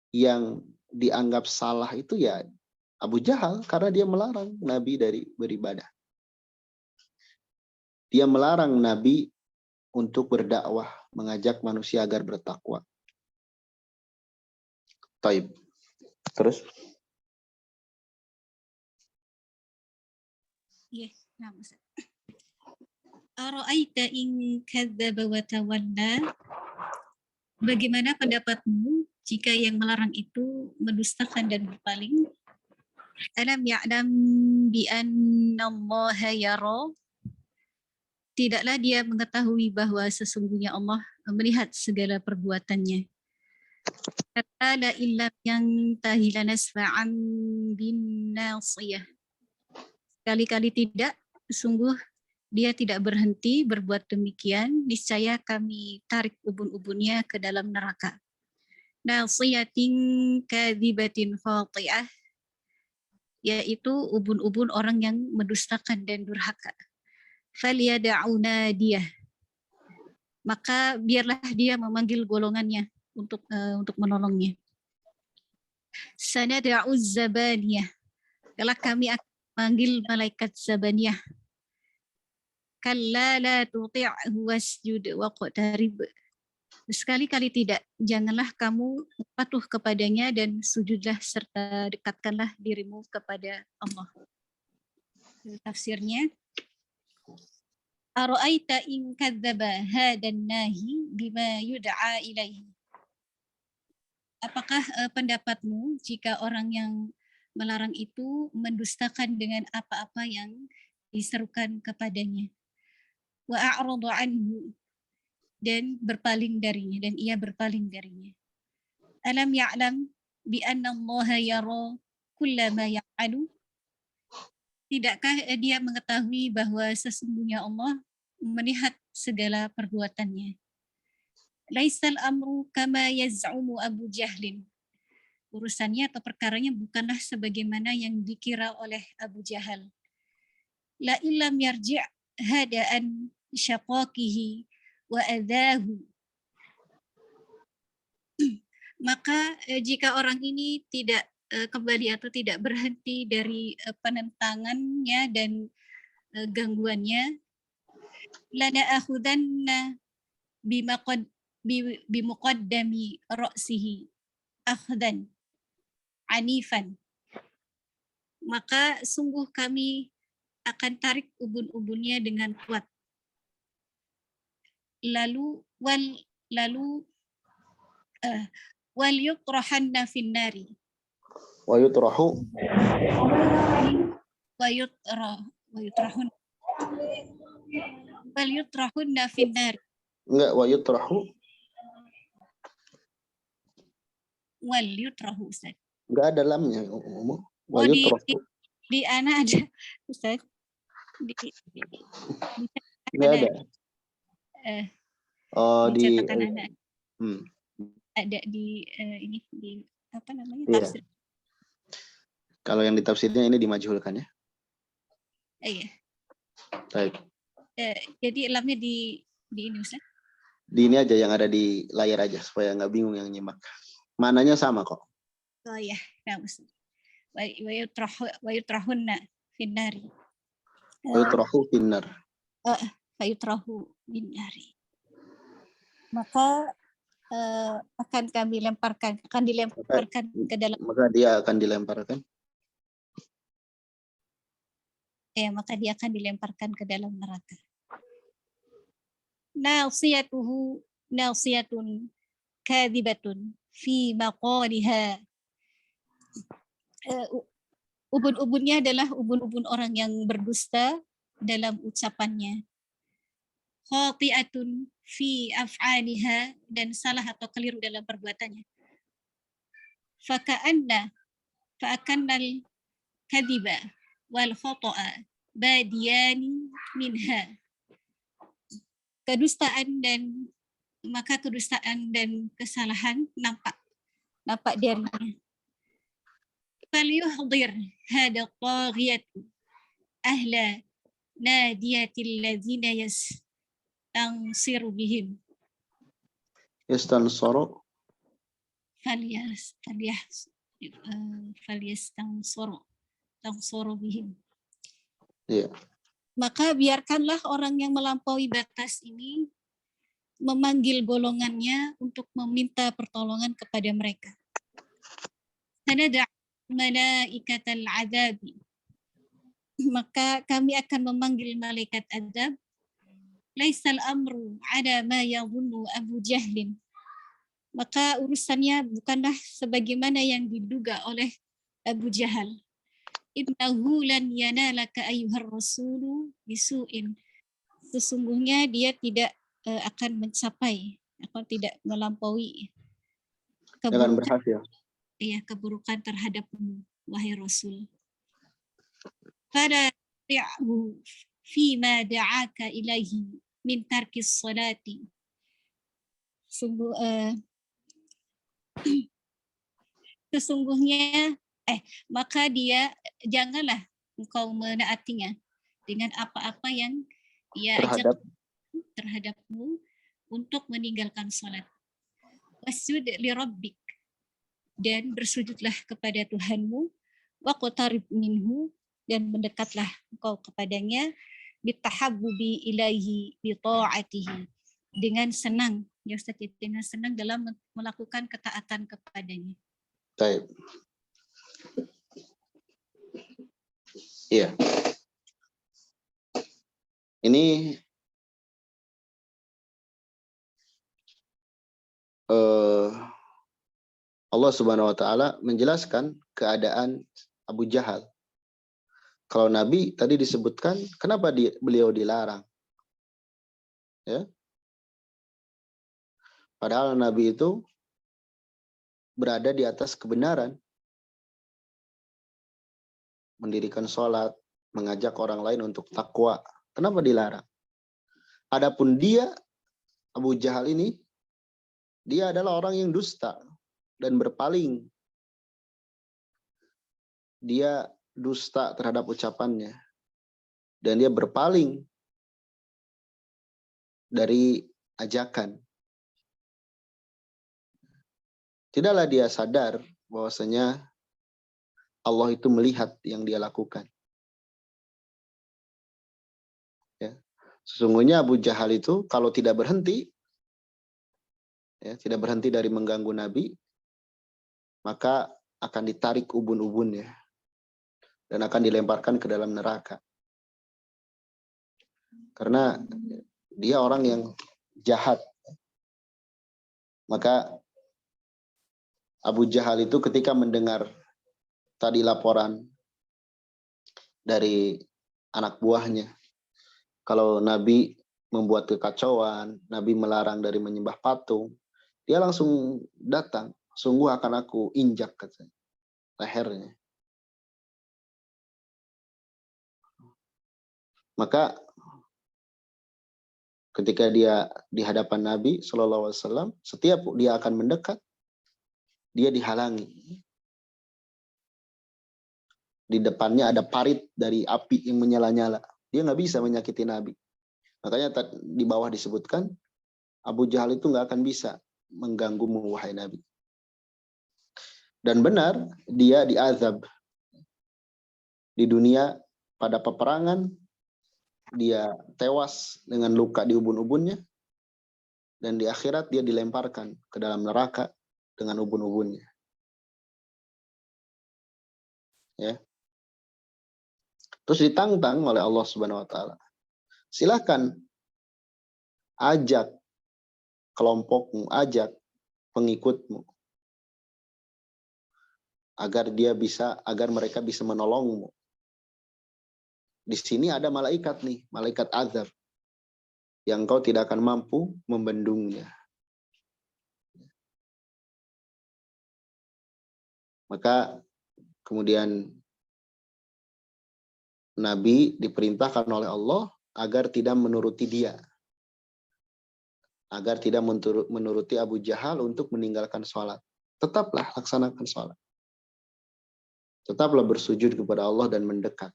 yang dianggap salah itu ya Abu Jahal, karena dia melarang Nabi dari beribadah. Dia melarang Nabi untuk berdakwah, mengajak manusia agar bertakwa. Taib. Terus? Iya, nah, Ustaz. Ara'aita in kadzdzaba wa tawalla. Bagaimana pendapatmu jika yang melarang itu mendustakan dan berpaling? Alam ya'lam bi annallaha yara. Tidaklah dia mengetahui bahwa sesungguhnya Allah melihat segala perbuatannya. Kata la illam yantahi lanasfa'an bin nasiyah. Kali-kali tidak, sungguh dia tidak berhenti berbuat demikian, niscaya kami tarik ubun-ubunnya ke dalam neraka. Nasiyatin kadzibatin khati'ah, yaitu ubun-ubun orang yang mendustakan dan durhaka. Falyad'u nadiyah, maka biarlah dia memanggil golongannya untuk menolongnya. Sanad'u zabaniyah, kelak kami akan memanggil malaikat zabaniyah. Kalla la tuti'hu wasjud waqtarib. Sekali-kali tidak, janganlah kamu patuh kepadanya dan sujudlah serta dekatkanlah dirimu kepada Allah. Tafsirnya, Ara'aita in kadzdzaba hadan nahi bima yud'a ilaihi. Apakah pendapatmu jika orang yang melarang itu mendustakan dengan apa-apa yang diserukan kepadanya? Wa a'radu anhu, dan berpaling darinya, dan ia berpaling darinya. Alam ya'lam bi anna Allah yara kulla ma ya'alu. Tidakkah dia mengetahui bahwa sesungguhnya Allah melihat segala perbuatannya? Laisal amru kama yaz'umu Abu Jahlin. Urusannya atau perkaranya bukanlah sebagaimana yang dikira oleh Abu Jahal. La illam yarji' hada'an syaqaqihi wa adahu. Maka jika orang ini tidak kembali atau tidak berhenti dari penentangannya dan gangguannya, lana akhudanna bimuqaddami ra'sihi akhdan anifan. Maka sungguh kami akan tarik ubun-ubunnya dengan kuat. Lalu wal yutrahanna finnari. Wa yutrahu. Wal yutrahunna finnari. Enggak, wa yutrahu. Wal yutrahu, Ustaz. Enggak ada lamnya. Wa yutrahu. Di ana ada, Ustaz. Enggak ada. Oh, di anak. Ada di ini di apa namanya, tafsir. Kalau yang ditafsirnya ini dimajhulkan ya. Iya. Baik. Jadi lamnya di ini, Ustaz. Di ini aja yang ada di layar aja supaya nggak bingung yang nyimak. Mananya sama kok. Oh ya, nah Ustaz. Wa yutrahunna finnari. Wa yutrahu finnar. Wa yutrahu finnari. Maka akan dilemparkan ke dalam. Maka dia akan dilemparkan. Maka dia akan dilemparkan ke dalam neraka. Nasiyatun kadzibatun fi maqaliha. Ubun-ubunnya adalah ubun-ubun orang yang berdusta dalam ucapannya. Khati'atun fi af'aliha, dan salah atau keliru dalam perbuatannya. Fa'akannal kadhiba wal khata'a badiyani minha. Kedustaan dan kesalahan nampak darinya. Falyuhdir hada taghiyatu ahla nadiyatil ladzina yastansiru bihim. Yastansaru. Falyastansiru bihim. Iya. Maka biarkanlah orang yang melampaui batas ini memanggil golongannya untuk meminta pertolongan kepada mereka. Sanada' malaikatal adzabi. Maka kami akan memanggil malaikat azab. Laisal amru ada ma yadhunnu Abu Jahlin. Maka urusannya bukanlah sebagaimana yang diduga oleh Abu Jahal. Innahu lan yanalaka ayyuhar rasulu bisu'in. Sesungguhnya dia tidak akan mencapai, atau tidak melampaui Jangan berhasil. Keburukan terhadapmu, wahai Rasul. Fala ti'hu fima da'aka ilaihi min tarkis salati. Sesungguhnya maka dia janganlah engkau menaatinya dengan apa-apa yang ia ajak terhadapmu untuk meninggalkan salat. Wasjud li rabbik, dan bersujudlah kepada Tuhanmu, waqtarib minhu, dan mendekatlah engkau kepadanya, bitahabbubi ilaihi bi ta'atihi, dengan senang dalam melakukan ketaatan kepadanya. Baik. Iya. Ini Allah Subhanahu wa taala menjelaskan keadaan Abu Jahal. Kalau Nabi tadi disebutkan, kenapa beliau dilarang? Ya. Padahal Nabi itu berada di atas kebenaran. Mendirikan sholat, mengajak orang lain untuk takwa. Kenapa dilarang? Adapun dia, Abu Jahal ini, dia adalah orang yang dusta dan berpaling. Dia dusta terhadap ucapannya. Dan dia berpaling dari ajakan. Tidaklah dia sadar bahwasanya Allah itu melihat yang dia lakukan. Ya. Sesungguhnya Abu Jahal itu kalau tidak berhenti, tidak berhenti dari mengganggu Nabi, maka akan ditarik ubun-ubunnya dan akan dilemparkan ke dalam neraka. Karena dia orang yang jahat. Maka Abu Jahal itu ketika mendengar tadi laporan dari anak buahnya, kalau Nabi membuat kekacauan, Nabi melarang dari menyembah patung, dia langsung datang. Sungguh akan aku injak, katanya, lehernya. Maka ketika dia di hadapan Nabi SAW, setiap dia akan mendekat, dia dihalangi. Di depannya ada parit dari api yang menyala-nyala. Dia nggak bisa menyakiti Nabi. Makanya di bawah disebutkan, Abu Jahal itu nggak akan bisa mengganggumu, wahai Nabi. Dan benar, dia diazab. Di dunia, pada peperangan, dia tewas dengan luka di ubun-ubunnya. Dan di akhirat dia dilemparkan ke dalam neraka dengan ubun-ubunnya. Ya. Terus ditantang oleh Allah Subhanahu wa taala. Silakan ajak kelompokmu, ajak pengikutmu agar mereka bisa menolongmu. di sini ada malaikat nih, malaikat azab, yang kau tidak akan mampu membendungnya. Maka kemudian Nabi diperintahkan oleh Allah agar tidak menuruti dia. Agar tidak menuruti Abu Jahal untuk meninggalkan sholat. Tetaplah laksanakan sholat. Tetaplah bersujud kepada Allah dan mendekat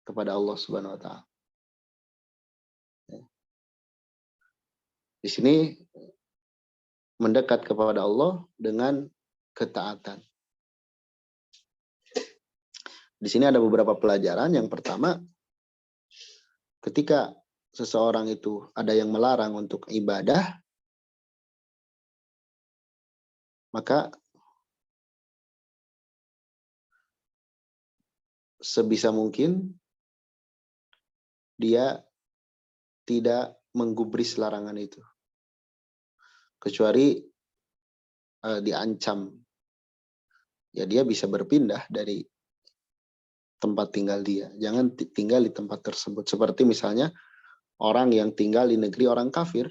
kepada Allah Subhanahu wa Ta'ala. Di sini mendekat kepada Allah dengan ketaatan. Di sini ada beberapa pelajaran. Yang pertama, ketika seseorang itu ada yang melarang untuk ibadah, maka sebisa mungkin dia tidak menggubris larangan itu. Kecuali diancam. Ya dia bisa berpindah dari tempat tinggal dia. Jangan tinggal di tempat tersebut. Seperti misalnya orang yang tinggal di negeri orang kafir,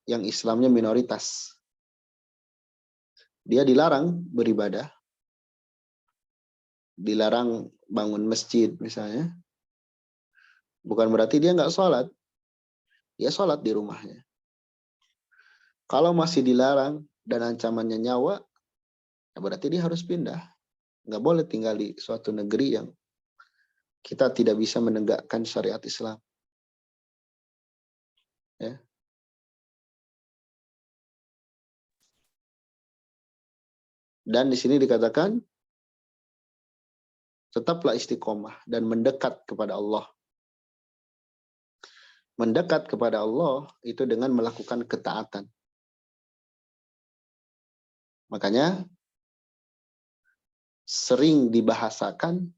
yang Islamnya minoritas. Dia dilarang beribadah, dilarang bangun masjid misalnya. Bukan berarti dia nggak sholat. Dia sholat di rumahnya. Kalau masih dilarang dan ancamannya nyawa, ya berarti dia harus pindah. Nggak boleh tinggal di suatu negeri yang kita tidak bisa menegakkan syariat Islam. Ya. Dan di sini dikatakan, tetaplah istiqomah dan mendekat kepada Allah. Mendekat kepada Allah itu dengan melakukan ketaatan. Makanya sering dibahasakan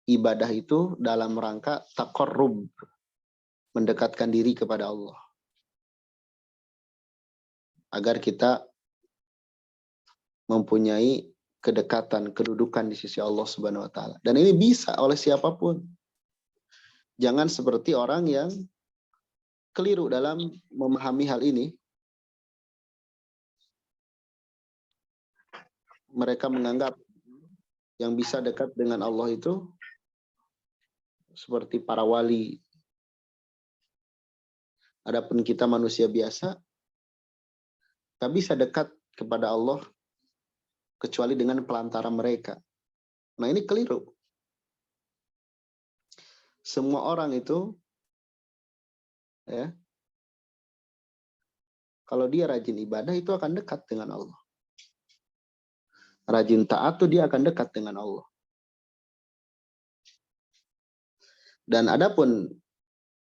ibadah itu dalam rangka taqarrub, mendekatkan diri kepada Allah. Agar kita mempunyai kedekatan, kedudukan di sisi Allah Subhanahu wa Ta'ala. Dan ini bisa oleh siapapun. Jangan seperti orang yang keliru dalam memahami hal ini. Mereka menganggap yang bisa dekat dengan Allah itu seperti para wali. Adapun kita manusia biasa, tak bisa dekat kepada Allah kecuali dengan pelantara mereka. Nah ini keliru. Semua orang itu, ya, kalau dia rajin ibadah itu akan dekat dengan Allah. Rajin taat itu dia akan dekat dengan Allah. Dan adapun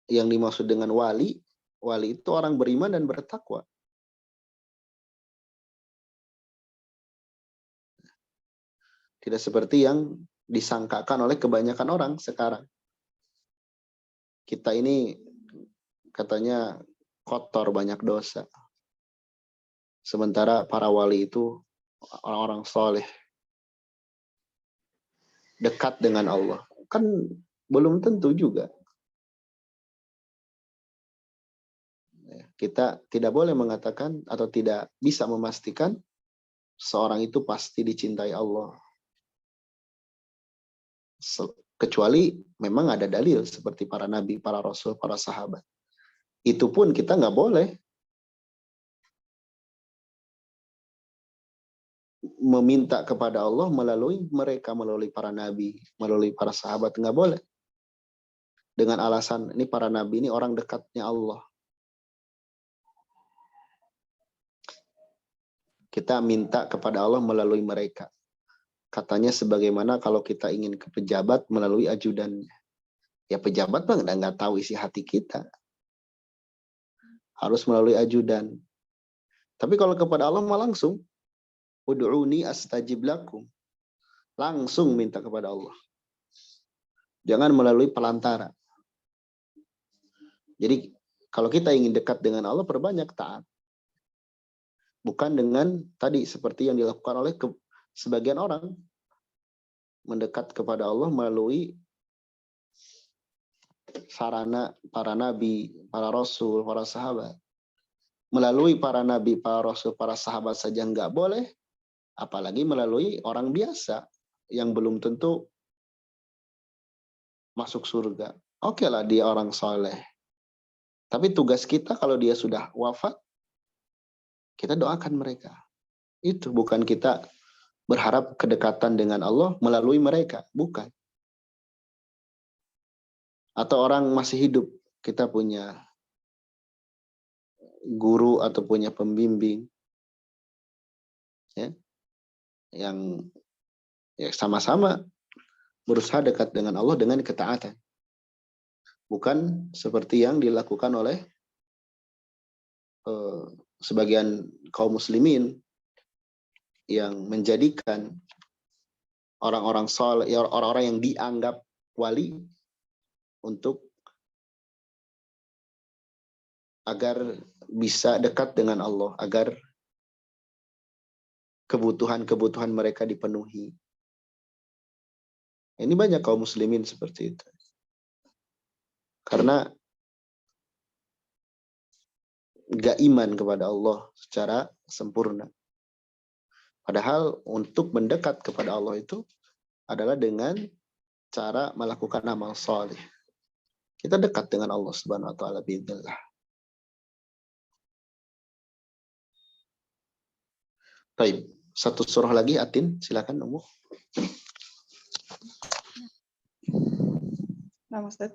yang dimaksud dengan wali, wali itu orang beriman dan bertakwa. Tidak seperti yang disangkakan oleh kebanyakan orang sekarang. Kita ini katanya kotor, banyak dosa. Sementara para wali itu orang-orang soleh, dekat dengan Allah. Kan belum tentu juga. Kita tidak boleh mengatakan atau tidak bisa memastikan seorang itu pasti dicintai Allah. Kecuali memang ada dalil seperti para nabi, para rasul, para sahabat. Itu pun kita nggak boleh meminta kepada Allah melalui mereka, melalui para nabi, melalui para sahabat. Nggak boleh. Dengan alasan ini para nabi ini orang dekatnya Allah. Kita minta kepada Allah melalui mereka. Katanya sebagaimana kalau kita ingin ke pejabat melalui ajudannya. Ya pejabat bang nggak tahu isi hati kita. Harus melalui ajudan. Tapi kalau kepada Allah mah langsung. Ud'uni astajib lakum. Langsung minta kepada Allah. Jangan melalui pelantara. Jadi kalau kita ingin dekat dengan Allah, perbanyak taat. Bukan dengan tadi seperti yang dilakukan oleh sebagian orang. Mendekat kepada Allah melalui sarana para nabi, para rasul, para sahabat. Melalui para nabi, para rasul, para sahabat saja nggak boleh, apalagi melalui orang biasa yang belum tentu masuk surga. Oke lah dia orang soleh. Tapi tugas kita kalau dia sudah wafat, kita doakan mereka. Itu bukan kita berharap kedekatan dengan Allah melalui mereka. Bukan. Atau orang masih hidup, kita punya guru atau punya pembimbing ya, yang ya sama-sama berusaha dekat dengan Allah dengan ketaatan. Bukan seperti yang dilakukan oleh sebagian kaum muslimin yang menjadikan orang-orang soleh, orang-orang yang dianggap wali untuk agar bisa dekat dengan Allah, agar kebutuhan-kebutuhan mereka dipenuhi. Ini banyak kaum muslimin seperti itu. Karena gak iman kepada Allah secara sempurna. Padahal untuk mendekat kepada Allah itu adalah dengan cara melakukan amal soleh. Kita dekat dengan Allah Subhanahu wa taala biidznillah. Baik, satu surah lagi Atin, silakan Umu. Nah, Ustaz.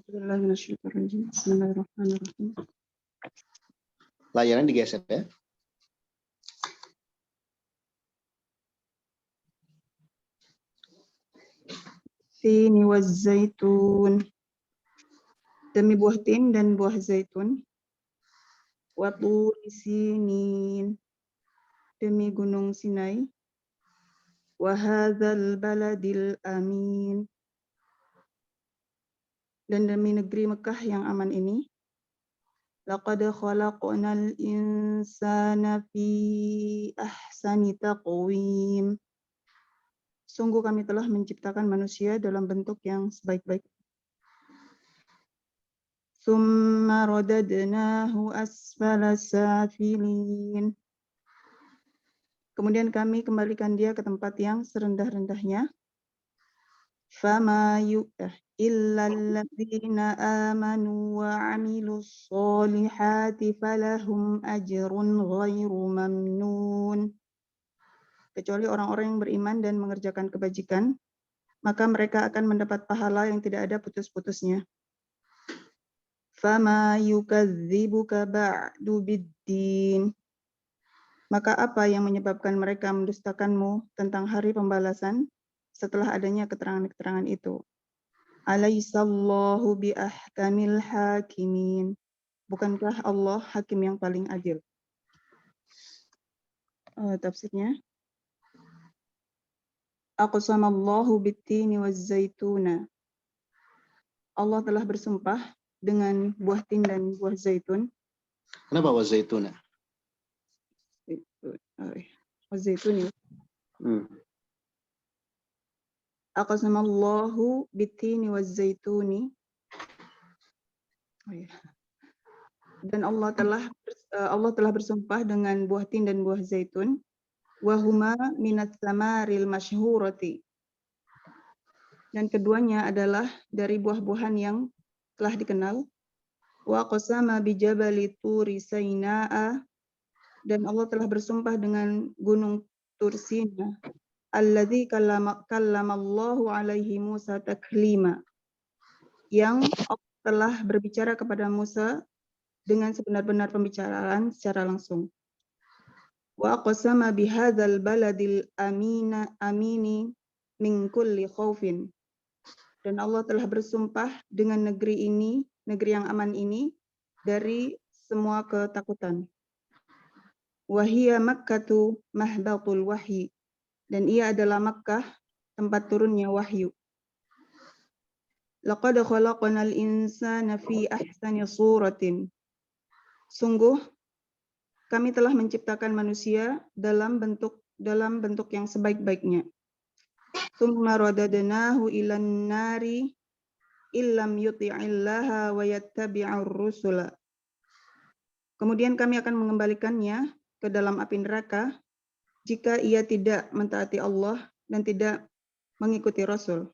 Bismillahirrahmanirrahim. Layarnya digeser ya. Tini wa zaitun. Demi buah tin dan buah zaitun. Wa turi sinin. Demi gunung Sinai. Wa hadzal baladil amin. Dan demi negeri Mekah yang aman ini. Laqad khalaqnal insana fi ahsani taqwim. Sungguh kami telah menciptakan manusia dalam bentuk yang sebaik-baik. Tsumma radadnahu asfala safilin. Kemudian kami kembalikan dia ke tempat yang serendah-rendahnya. Fama illa alladzina amanu wa 'amilus solihati falahum ajrun ghairu mamnun. Kecuali orang-orang yang beriman dan mengerjakan kebajikan, maka mereka akan mendapat pahala yang tidak ada putus-putusnya. Fama yukadzibuka ba'du biddin. Maka apa yang menyebabkan mereka mendustakanmu tentang hari pembalasan setelah adanya keterangan-keterangan itu? Alaihissallahu biahkamil hakimin. Bukankah Allah hakim yang paling adil? Tafsirnya. Aqsamallahu bittini waz-zaituna. Allah telah bersumpah dengan buah tin dan buah zaitun. Kenapa wazaituna? Waz-zaituni. Aqsamallahu bittini waz-zaituni. Dan Allah telah bersumpah dengan buah tin dan buah zaitun. Wahuma minat samaril masyhurati. Dan keduanya adalah dari buah-buahan yang telah dikenal. Wa qasama bijabali turi sainaa. Dan Allah telah bersumpah dengan gunung Tursina. Alladzi kallamallahu alaihi Musa taklima. Yang Allah telah berbicara kepada Musa dengan sebenar-benar pembicaraan secara langsung. Wa aqsama bihadzal baladil amini min kulli khaufin. Dan Allah telah bersumpah dengan negeri ini, negeri yang aman ini, dari semua ketakutan. Wa hiya Makkatu mahbatul wahyi. Dan ia adalah Makkah, tempat turunnya wahyu. Laqad khalaqnal insana fi ahsani suratin. Sungguh kami telah menciptakan manusia dalam bentuk yang sebaik-baiknya. Tsumma radadnahu ilan nari illam yuti'illaha wa yattabi'ur rusula. Kemudian kami akan mengembalikannya ke dalam api neraka jika ia tidak mentaati Allah dan tidak mengikuti Rasul.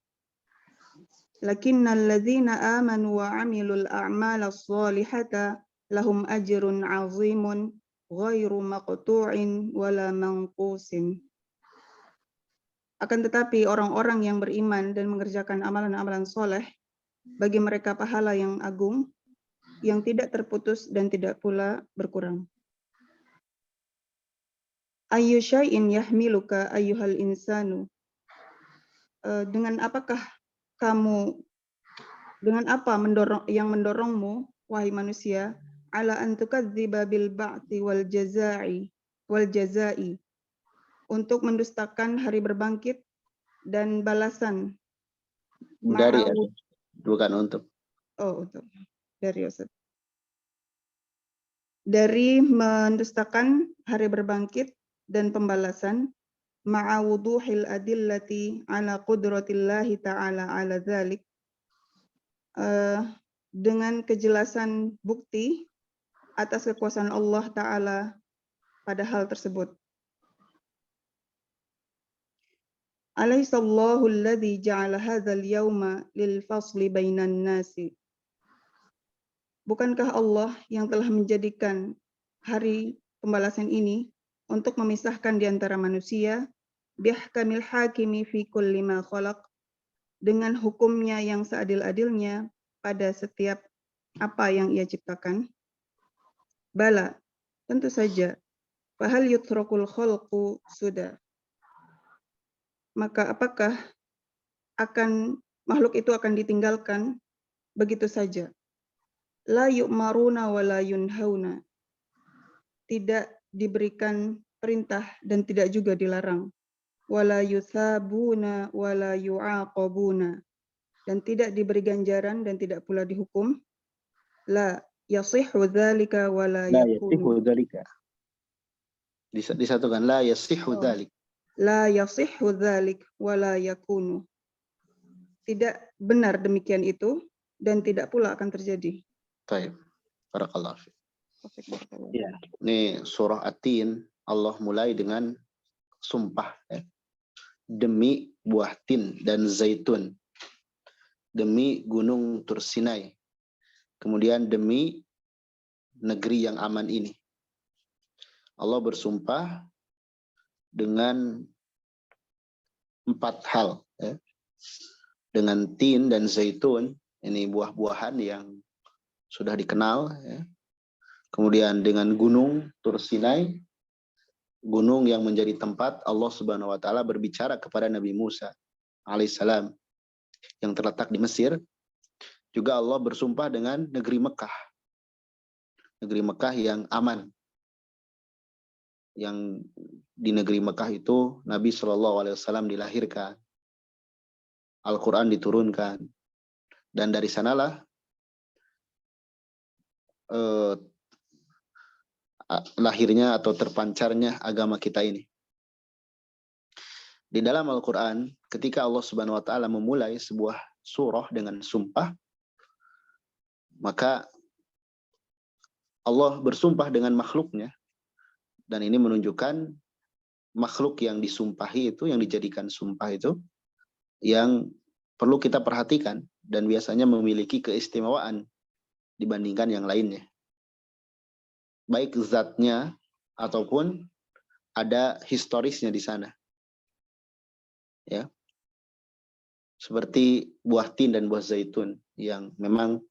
Lakinnal ladzina amanu wa 'amilul a'malas shalihata lahum ajrun 'azimun ghairu maqtu'in wala manqusin. Akan tetapi orang-orang yang beriman dan mengerjakan amalan-amalan soleh, bagi mereka pahala yang agung, yang tidak terputus dan tidak pula berkurang. Ayyu syai'in yahmiluka ayyuhal insanu. Dengan apakah kamu, dengan apa yang mendorongmu, wahai manusia, ala an tukadziba bil ba'ti wal jazai, untuk mendustakan hari berbangkit dan balasan. Dari bukan untuk. Untuk dari Ustaz. Dari mendustakan hari berbangkit dan pembalasan ma'awuduhil adillati ala qudratillahi ta'ala ala dzalik, dengan kejelasan bukti atas kekuasaan Allah Ta'ala pada hal tersebut. Alaihissallahu alladhi ja'ala hadzal yawma lil fasli bainan nasi. Bukankah Allah yang telah menjadikan hari pembalasan ini untuk memisahkan di antara manusia bihkamil hakimi fi kulli ma khalaq, dengan hukumnya yang seadil-adilnya pada setiap apa yang ia ciptakan? Bala, tentu saja. Fahal yutrakul khalqu sudah. Maka apakah makhluk itu akan ditinggalkan begitu saja? La yu'maruna wa la yunhauna. Tidak diberikan perintah dan tidak juga dilarang. Wala yuthabuna wala yu'aqabuna, dan tidak diberi ganjaran dan tidak pula dihukum. La yasihhu dzalika wala yakunu. Disatukan la yasihhu dzalik. La yasihhu dzalik wala yakunu. Tidak benar demikian itu dan tidak pula akan terjadi. Baik. Barakallahu fiik. Ya. Ini surah At-Tin, Allah mulai dengan sumpah, ya. Demi buah tin dan zaitun, demi gunung Tursinai, kemudian demi negeri yang aman ini. Allah bersumpah dengan 4 hal, ya. Dengan tin dan zaitun, ini buah-buahan yang sudah dikenal, ya. Kemudian dengan gunung Tursinai, gunung yang menjadi tempat Allah Subhanahu wa taala berbicara kepada Nabi Musa alaihissalam yang terletak di Mesir. Juga Allah bersumpah dengan negeri Mekah. Negeri Mekah yang aman. Yang di negeri Mekah itu Nabi SAW dilahirkan. Al-Quran diturunkan. Dan dari sanalah lahirnya atau terpancarnya agama kita ini. Di dalam Al-Quran, ketika Allah Subhanahu wa taala memulai sebuah surah dengan sumpah, maka Allah bersumpah dengan makhluknya, dan ini menunjukkan makhluk yang disumpahi itu, yang dijadikan sumpah itu, yang perlu kita perhatikan dan biasanya memiliki keistimewaan dibandingkan yang lainnya. Baik zatnya ataupun ada historisnya di sana. Ya. Seperti buah tin dan buah zaitun yang memang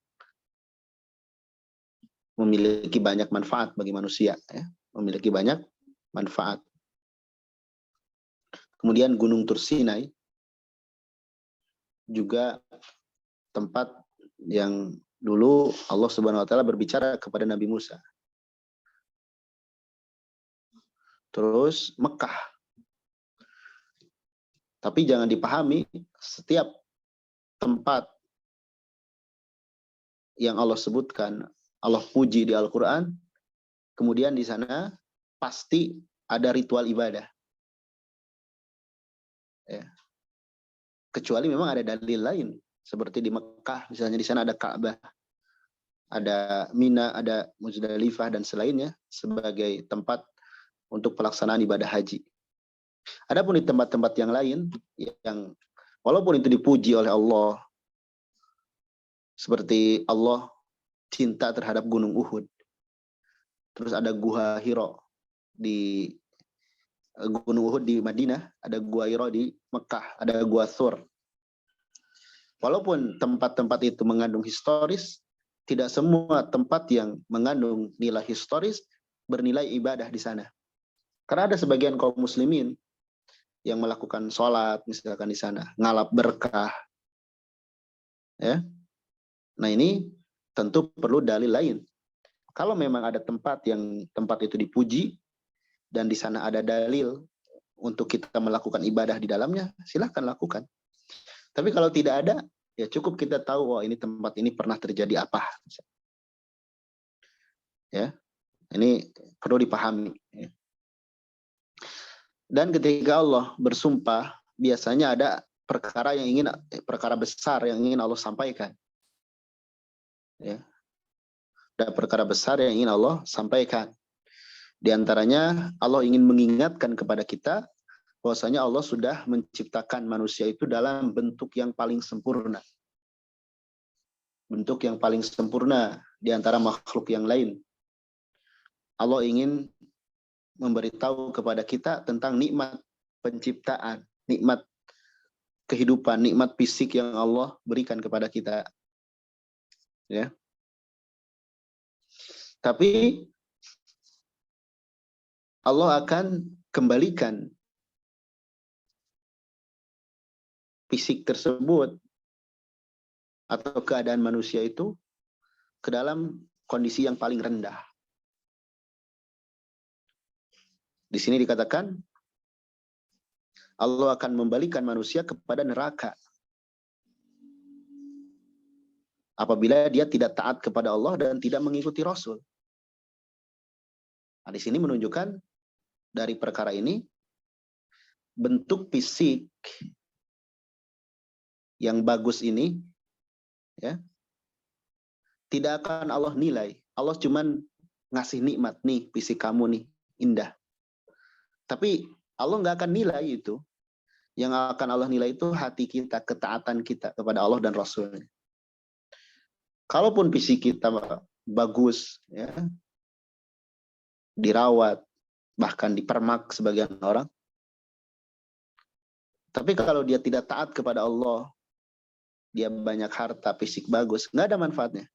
memiliki banyak manfaat bagi manusia, ya. Memiliki banyak manfaat. Kemudian gunung Tursinai juga tempat yang dulu Allah Subhanahu wa taala berbicara kepada Nabi Musa. Terus Mekah. Tapi jangan dipahami setiap tempat yang Allah sebutkan, Allah puji di Al-Quran, kemudian di sana pasti ada ritual ibadah. Ya. kecuali memang ada dalil lain, seperti di Mekah misalnya, di sana ada Ka'bah, ada Mina, ada Muzdalifah dan selainnya sebagai tempat untuk pelaksanaan ibadah haji. Adapun di tempat-tempat yang lain yang walaupun itu dipuji oleh Allah, seperti Allah cinta terhadap Gunung Uhud, terus ada Gua Hiro di Gunung Uhud di Madinah, ada Gua Hiro di Mekah, ada Gua Thur. Walaupun tempat-tempat itu mengandung historis, tidak semua tempat yang mengandung nilai historis bernilai ibadah di sana. Karena ada sebagian kaum muslimin yang melakukan sholat misalkan di sana, ngalap berkah. Ya. Nah ini tentu perlu dalil lain. Kalau memang ada tempat itu dipuji, dan di sana ada dalil untuk kita melakukan ibadah di dalamnya, silahkan lakukan. Tapi kalau tidak ada, ya cukup kita tahu, ini tempat ini pernah terjadi apa. Ya, ini perlu dipahami. Dan ketika Allah bersumpah, biasanya ada perkara besar yang ingin Allah sampaikan. Ya. Ada perkara besar yang ingin Allah sampaikan. Di antaranya Allah ingin mengingatkan kepada kita bahwasanya Allah sudah menciptakan manusia itu dalam bentuk yang paling sempurna. Bentuk yang paling sempurna di antara makhluk yang lain. Allah ingin memberitahu kepada kita tentang nikmat penciptaan, nikmat kehidupan, nikmat fisik yang Allah berikan kepada kita. Ya. Tapi Allah akan kembalikan fisik tersebut atau keadaan manusia itu ke dalam kondisi yang paling rendah. Di sini dikatakan Allah akan membalikan manusia kepada neraka apabila dia tidak taat kepada Allah dan tidak mengikuti Rasul. Nah, di sini menunjukkan dari perkara ini bentuk fisik yang bagus ini, ya, tidak akan Allah nilai. Allah cuman ngasih nikmat, nih fisik kamu nih indah. Tapi Allah nggak akan nilai itu. Yang akan Allah nilai itu hati kita, ketaatan kita kepada Allah dan Rasulnya. Kalaupun fisik kita bagus, ya, dirawat, bahkan dipermak sebagian orang, tapi kalau dia tidak taat kepada Allah, dia banyak harta, fisik bagus, nggak ada manfaatnya.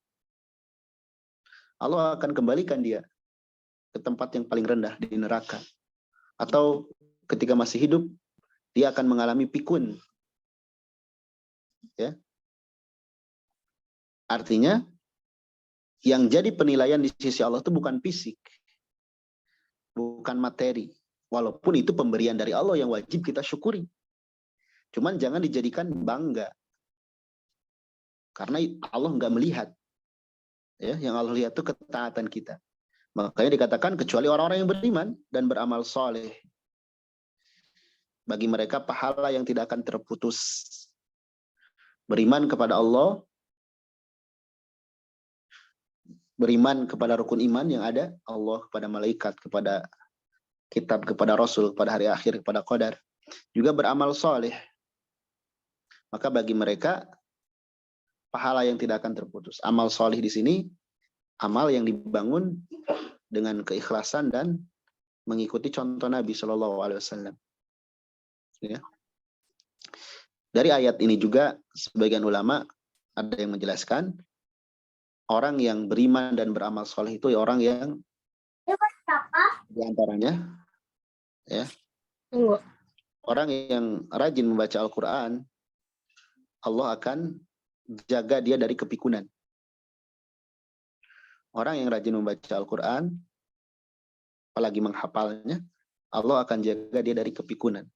Allah akan kembalikan dia ke tempat yang paling rendah di neraka. Atau ketika masih hidup, dia akan mengalami pikun. Ya. Artinya, yang jadi penilaian di sisi Allah itu bukan fisik, bukan materi. Walaupun itu pemberian dari Allah yang wajib kita syukuri. Cuman jangan dijadikan bangga. Karena Allah nggak melihat. Ya, yang Allah lihat itu ketaatan kita. Makanya dikatakan kecuali orang-orang yang beriman dan beramal soleh. Bagi mereka pahala yang tidak akan terputus. Beriman kepada Allah, beriman kepada rukun iman yang ada, Allah, kepada malaikat, kepada kitab, kepada Rasul, kepada hari akhir, kepada qadar. Juga beramal soleh. Maka bagi mereka pahala yang tidak akan terputus. Amal soleh di sini amal yang dibangun dengan keikhlasan dan mengikuti contoh Nabi Shallallahu Alaihi Wasallam. Ya. Dari ayat ini juga sebagian ulama ada yang menjelaskan orang yang beriman dan beramal soleh itu orang yang di antaranya, ya, orang yang rajin membaca Al-Quran, Allah akan jaga dia dari kepikunan. Orang yang rajin membaca Al-Quran, apalagi menghafalnya, Allah akan jaga dia dari kepikunan.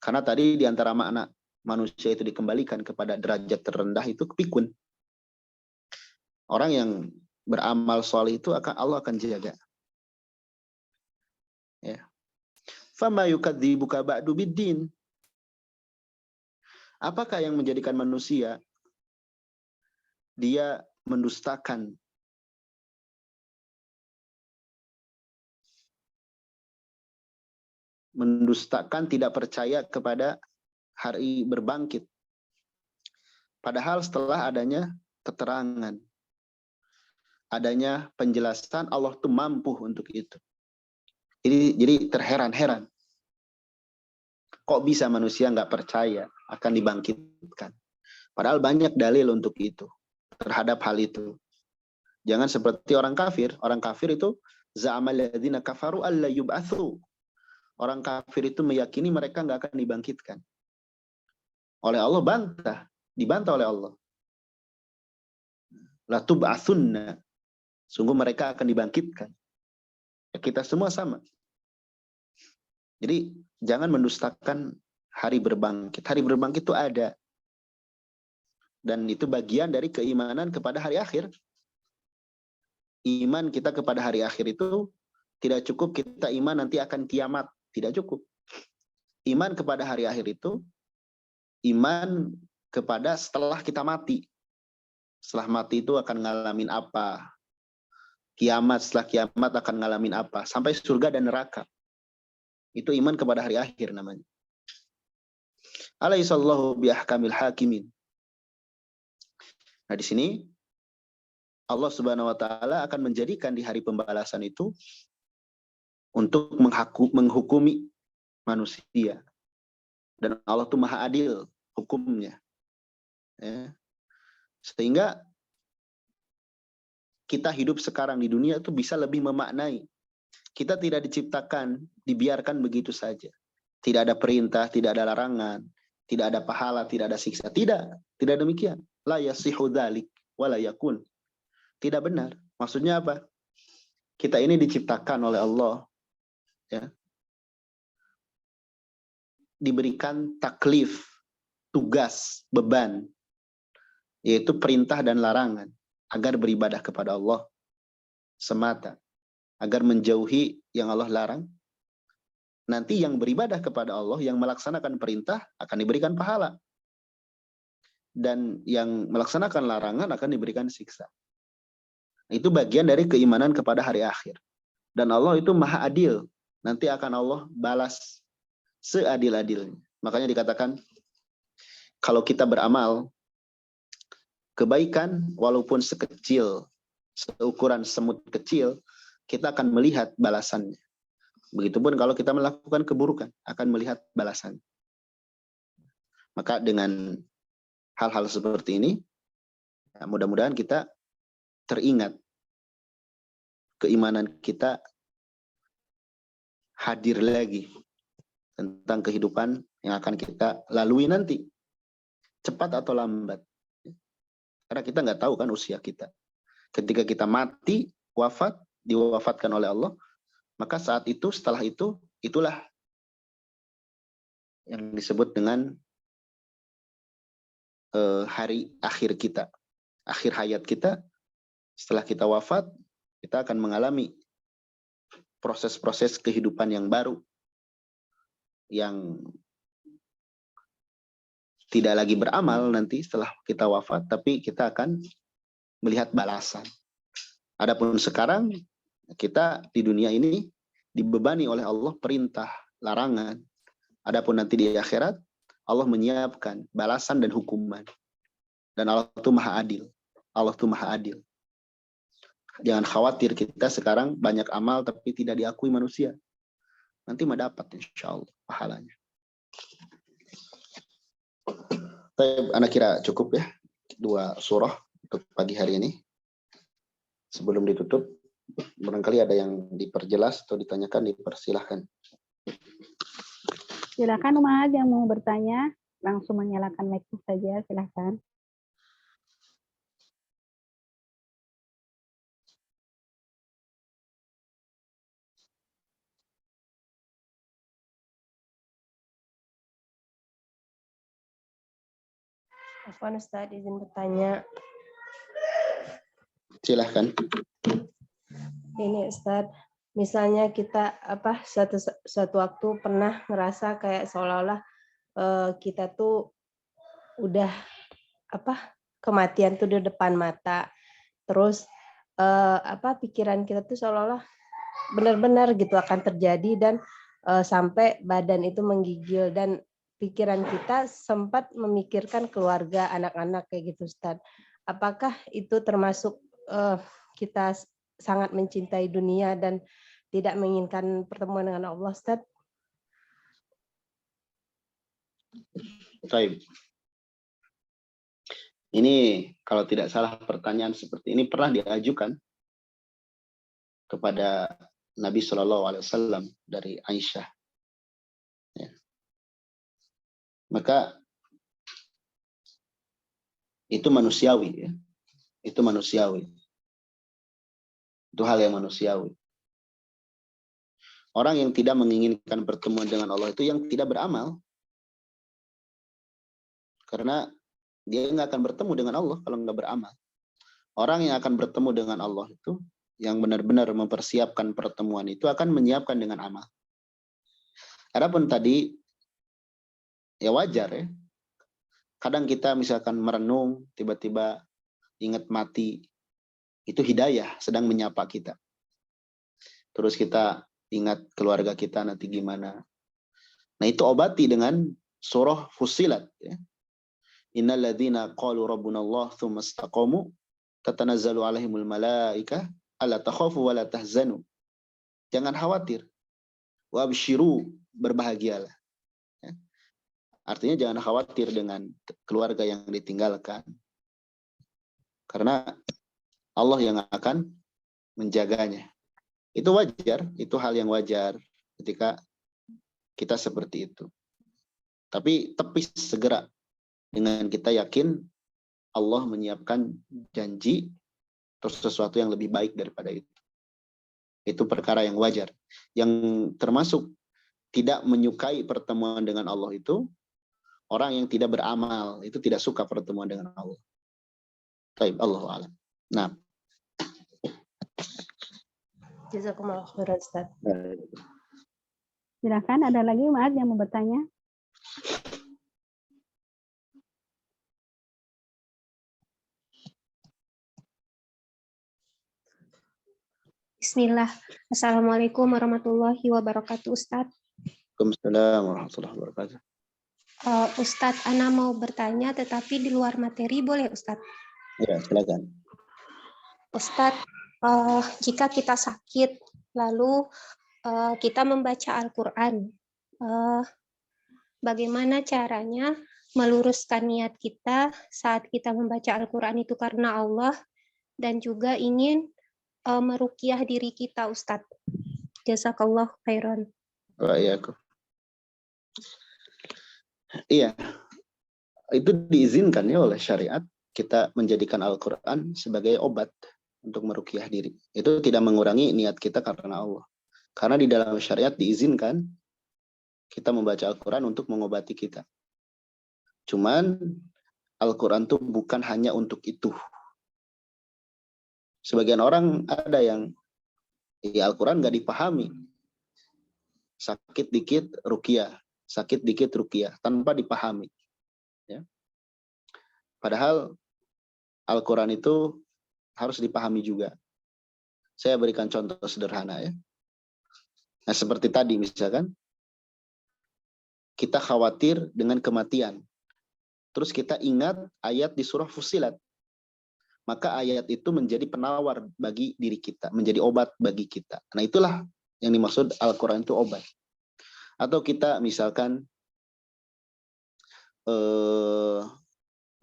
Karena tadi di antara makna manusia itu dikembalikan kepada derajat terendah itu kepikun. Orang yang beramal soleh itu Allah akan jaga. Ya. Fama yukadzibuka ba'du biddin. Apakah yang menjadikan manusia dia mendustakan tidak percaya kepada hari berbangkit. Padahal setelah adanya keterangan, adanya penjelasan, Allah tuh mampu untuk itu. Jadi terheran-heran. Kok bisa manusia nggak percaya akan dibangkitkan? Padahal banyak dalil untuk itu, terhadap hal itu. Jangan seperti orang kafir. Orang kafir itu za'amal ladzina kafaru alla yub'atsu. Orang kafir itu meyakini mereka nggak akan dibangkitkan. Oleh Allah dibantah oleh Allah. La tub'atsunna. Sungguh mereka akan dibangkitkan. Ya, kita semua sama. Jadi jangan mendustakan hari berbangkit. Hari berbangkit itu ada. Dan itu bagian dari keimanan kepada hari akhir. Iman kita kepada hari akhir itu tidak cukup kita iman nanti akan kiamat. Tidak cukup. Iman kepada hari akhir itu iman kepada setelah kita mati. Setelah mati itu akan ngalamin apa? Kiamat, setelah kiamat akan ngalamin apa? Sampai surga dan neraka. Itu iman kepada hari akhir namanya. Alaihissallahu biahkamil hakimin. Nah di sini Allah Subhanahu wa taala akan menjadikan di hari pembalasan itu untuk menghukumi manusia. Dan Allah itu maha adil hukumnya. Ya. Sehingga kita hidup sekarang di dunia itu bisa lebih memaknai. Kita tidak diciptakan, dibiarkan begitu saja. Tidak ada perintah, tidak ada larangan, tidak ada pahala, tidak ada siksa. Tidak demikian. La yasihu dzalik wa la yakun. Tidak benar. Maksudnya apa? Kita ini diciptakan oleh Allah, ya, diberikan taklif, tugas, beban, yaitu perintah dan larangan, agar beribadah kepada Allah semata, agar menjauhi yang Allah larang. Nanti yang beribadah kepada Allah, yang melaksanakan perintah akan diberikan pahala, dan yang melaksanakan larangan akan diberikan siksa. Itu bagian dari keimanan kepada hari akhir. Dan Allah itu maha adil. Nanti akan Allah balas seadil-adilnya. Makanya dikatakan, kalau kita beramal, kebaikan walaupun sekecil, seukuran semut kecil, kita akan melihat balasannya. Begitupun kalau kita melakukan keburukan, akan melihat balasannya. Maka dengan hal-hal seperti ini, ya, mudah-mudahan kita teringat keimanan kita hadir lagi tentang kehidupan yang akan kita lalui nanti, cepat atau lambat. Karena kita nggak tahu kan usia kita. Ketika kita mati, wafat, diwafatkan oleh Allah, maka saat itu, setelah itu, itulah yang disebut dengan hari akhir kita, akhir hayat kita. Setelah kita wafat, kita akan mengalami proses-proses kehidupan yang baru, yang tidak lagi beramal nanti setelah kita wafat, tapi kita akan melihat balasan. Adapun sekarang, kita di dunia ini dibebani oleh Allah perintah, larangan. Adapun nanti di akhirat, Allah menyiapkan balasan dan hukuman. Dan Allah itu maha adil. Allah itu maha adil. Jangan khawatir, kita sekarang banyak amal tapi tidak diakui manusia. Nanti mah dapat insya Allah pahalanya. Anak kira cukup ya 2 surah untuk pagi hari ini. Sebelum ditutup, barangkali ada yang diperjelas atau ditanyakan, dipersilahkan. Silakan Umar yang mau bertanya, langsung menyalakan mic saja, silakan. Afwan Ustaz, izin bertanya. Silahkan. Ini Ustaz, misalnya kita suatu waktu pernah ngerasa kayak seolah-olah kita tuh udah kematian tuh di depan mata, terus pikiran kita tuh seolah-olah benar-benar gitu akan terjadi, dan sampai badan itu menggigil, dan pikiran kita sempat memikirkan keluarga, anak-anak kayak gitu, Ustaz. Apakah itu termasuk kita sangat mencintai dunia dan tidak menginginkan pertemuan dengan Allah, Ustaz? Baik. Ini kalau tidak salah pertanyaan seperti ini pernah diajukan kepada Nabi Shallallahu Alaihi Wasallam dari Aisyah. Ya. Maka itu manusiawi, ya. Itu manusiawi. Itu hal yang manusiawi. Orang yang tidak menginginkan pertemuan dengan Allah itu yang tidak beramal. Karena dia nggak akan bertemu dengan Allah kalau nggak beramal. Orang yang akan bertemu dengan Allah itu, yang benar-benar mempersiapkan pertemuan itu akan menyiapkan dengan amal. Adapun tadi, ya wajar ya. Kadang kita misalkan merenung, tiba-tiba ingat mati, itu hidayah sedang menyapa kita. Terus kita ingat keluarga kita nanti gimana. Nah itu obati dengan surah Fussilat. Ya. Innal ladzina qalu rabbuna Allah tsumma istaqamu tatanazzalu alaihimul malaikah alla takhafu wa la tahzanu. Jangan khawatir. Wa absyiru, berbahagialah. Ya. Artinya jangan khawatir dengan keluarga yang ditinggalkan. Karena Allah yang akan menjaganya. Itu wajar, itu hal yang wajar ketika kita seperti itu. Tapi tepis segera dengan kita yakin Allah menyiapkan janji atau sesuatu yang lebih baik daripada itu. Itu perkara yang wajar. Yang termasuk tidak menyukai pertemuan dengan Allah itu orang yang tidak beramal, itu tidak suka pertemuan dengan Allah. Baik, Allahu a'lam. Nah, Jazakumullah khairan, Ustaz. Silakan, ada lagi Maat yang mau bertanya? Bismillah. Assalamualaikum warahmatullahi wabarakatuh, Ustadz. Waalaikumsalam warahmatullahi wabarakatuh. Ustadz, Ana mau bertanya tetapi di luar materi, boleh Ustadz? Ya, silakan. Ustadz, jika kita sakit, lalu kita membaca Al-Quran, bagaimana caranya meluruskan niat kita saat kita membaca Al-Quran itu karena Allah dan juga ingin meruqyah diri kita, Ustadz. Jazakallah khairan. Wa'alaikum. Iya, itu diizinkan ya oleh syariat kita menjadikan Al-Quran sebagai obat untuk meruqyah diri. Itu tidak mengurangi niat kita karena Allah. Karena di dalam syariat diizinkan kita membaca Al-Quran untuk mengobati kita. Cuman Al-Quran itu bukan hanya untuk itu. Sebagian orang ada yang Al-Quran nggak dipahami. Sakit dikit ruqyah, sakit dikit ruqyah tanpa dipahami. Ya. Padahal Al-Quran itu harus dipahami juga. Saya berikan contoh sederhana ya. Nah seperti tadi misalkan, kita khawatir dengan kematian. Terus kita ingat ayat di surah Fussilat. Maka ayat itu menjadi penawar bagi diri kita, menjadi obat bagi kita. Nah itulah yang dimaksud Al-Quran itu obat. Atau kita misalkan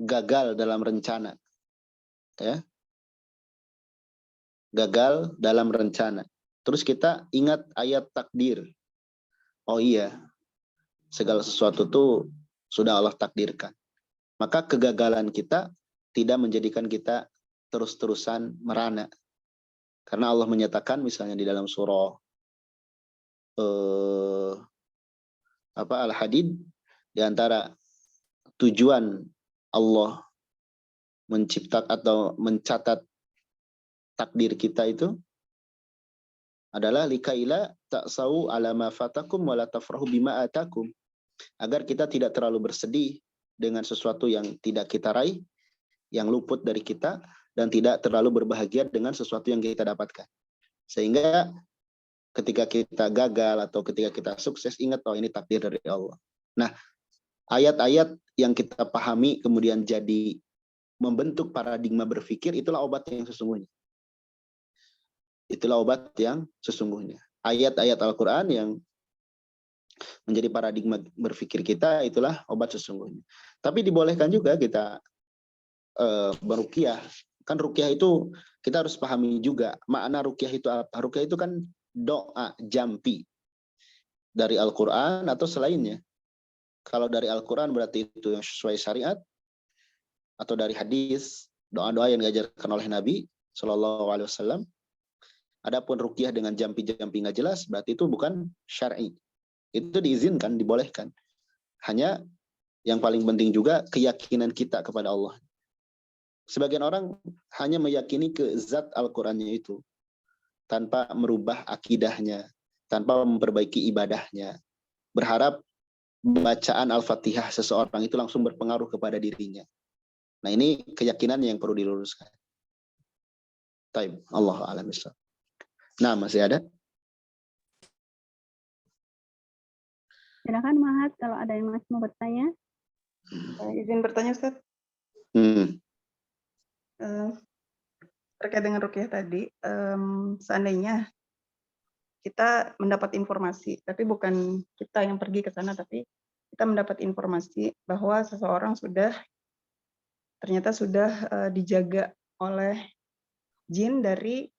gagal dalam rencana. Ya. Gagal dalam rencana. Terus kita ingat ayat takdir. Oh iya, segala sesuatu itu sudah Allah takdirkan. Maka kegagalan kita tidak menjadikan kita terus-terusan merana. Karena Allah menyatakan misalnya di dalam surah Al-Hadid, di antara tujuan Allah menciptakan atau mencatat takdir kita itu adalah likaila ta'sau ala ma fatakum wa la tafrahu bima atakum, agar kita tidak terlalu bersedih dengan sesuatu yang tidak kita raih, yang luput dari kita, dan tidak terlalu berbahagia dengan sesuatu yang kita dapatkan. Sehingga ketika kita gagal atau ketika kita sukses, ingat, oh ini takdir dari Allah. Nah, ayat-ayat yang kita pahami kemudian jadi membentuk paradigma berpikir, itulah obat yang sesungguhnya. Itulah obat yang sesungguhnya. Ayat-ayat Al-Quran yang menjadi paradigma berpikir kita, itulah obat sesungguhnya. Tapi dibolehkan juga kita beruqyah. Kan ruqyah itu kita harus pahami juga makna ruqyah itu apa. Ruqyah itu kan doa jampi dari Al-Quran atau selainnya. Kalau dari Al-Quran berarti itu yang sesuai syariat, atau dari hadis, doa-doa yang diajarkan oleh Nabi Shallallahu Alaihi Wasallam. Adapun ruqyah dengan jampi-jampi nggak jelas, berarti itu bukan syar'i. Itu diizinkan, dibolehkan. Hanya yang paling penting juga keyakinan kita kepada Allah. Sebagian orang hanya meyakini ke zat Al-Qurannya itu, tanpa merubah akidahnya, tanpa memperbaiki ibadahnya. Berharap bacaan Al-Fatihah seseorang itu langsung berpengaruh kepada dirinya. Nah, ini keyakinan yang perlu diluruskan. Taib, Allah a'lam bishawab. Nah, masih ada? Silakan Mahat kalau ada yang masih mau bertanya. Izin bertanya, Ustaz. Terkait dengan ruqyah tadi, seandainya kita mendapat informasi, tapi bukan kita yang pergi ke sana, tapi kita mendapat informasi bahwa seseorang ternyata sudah dijaga oleh jin dari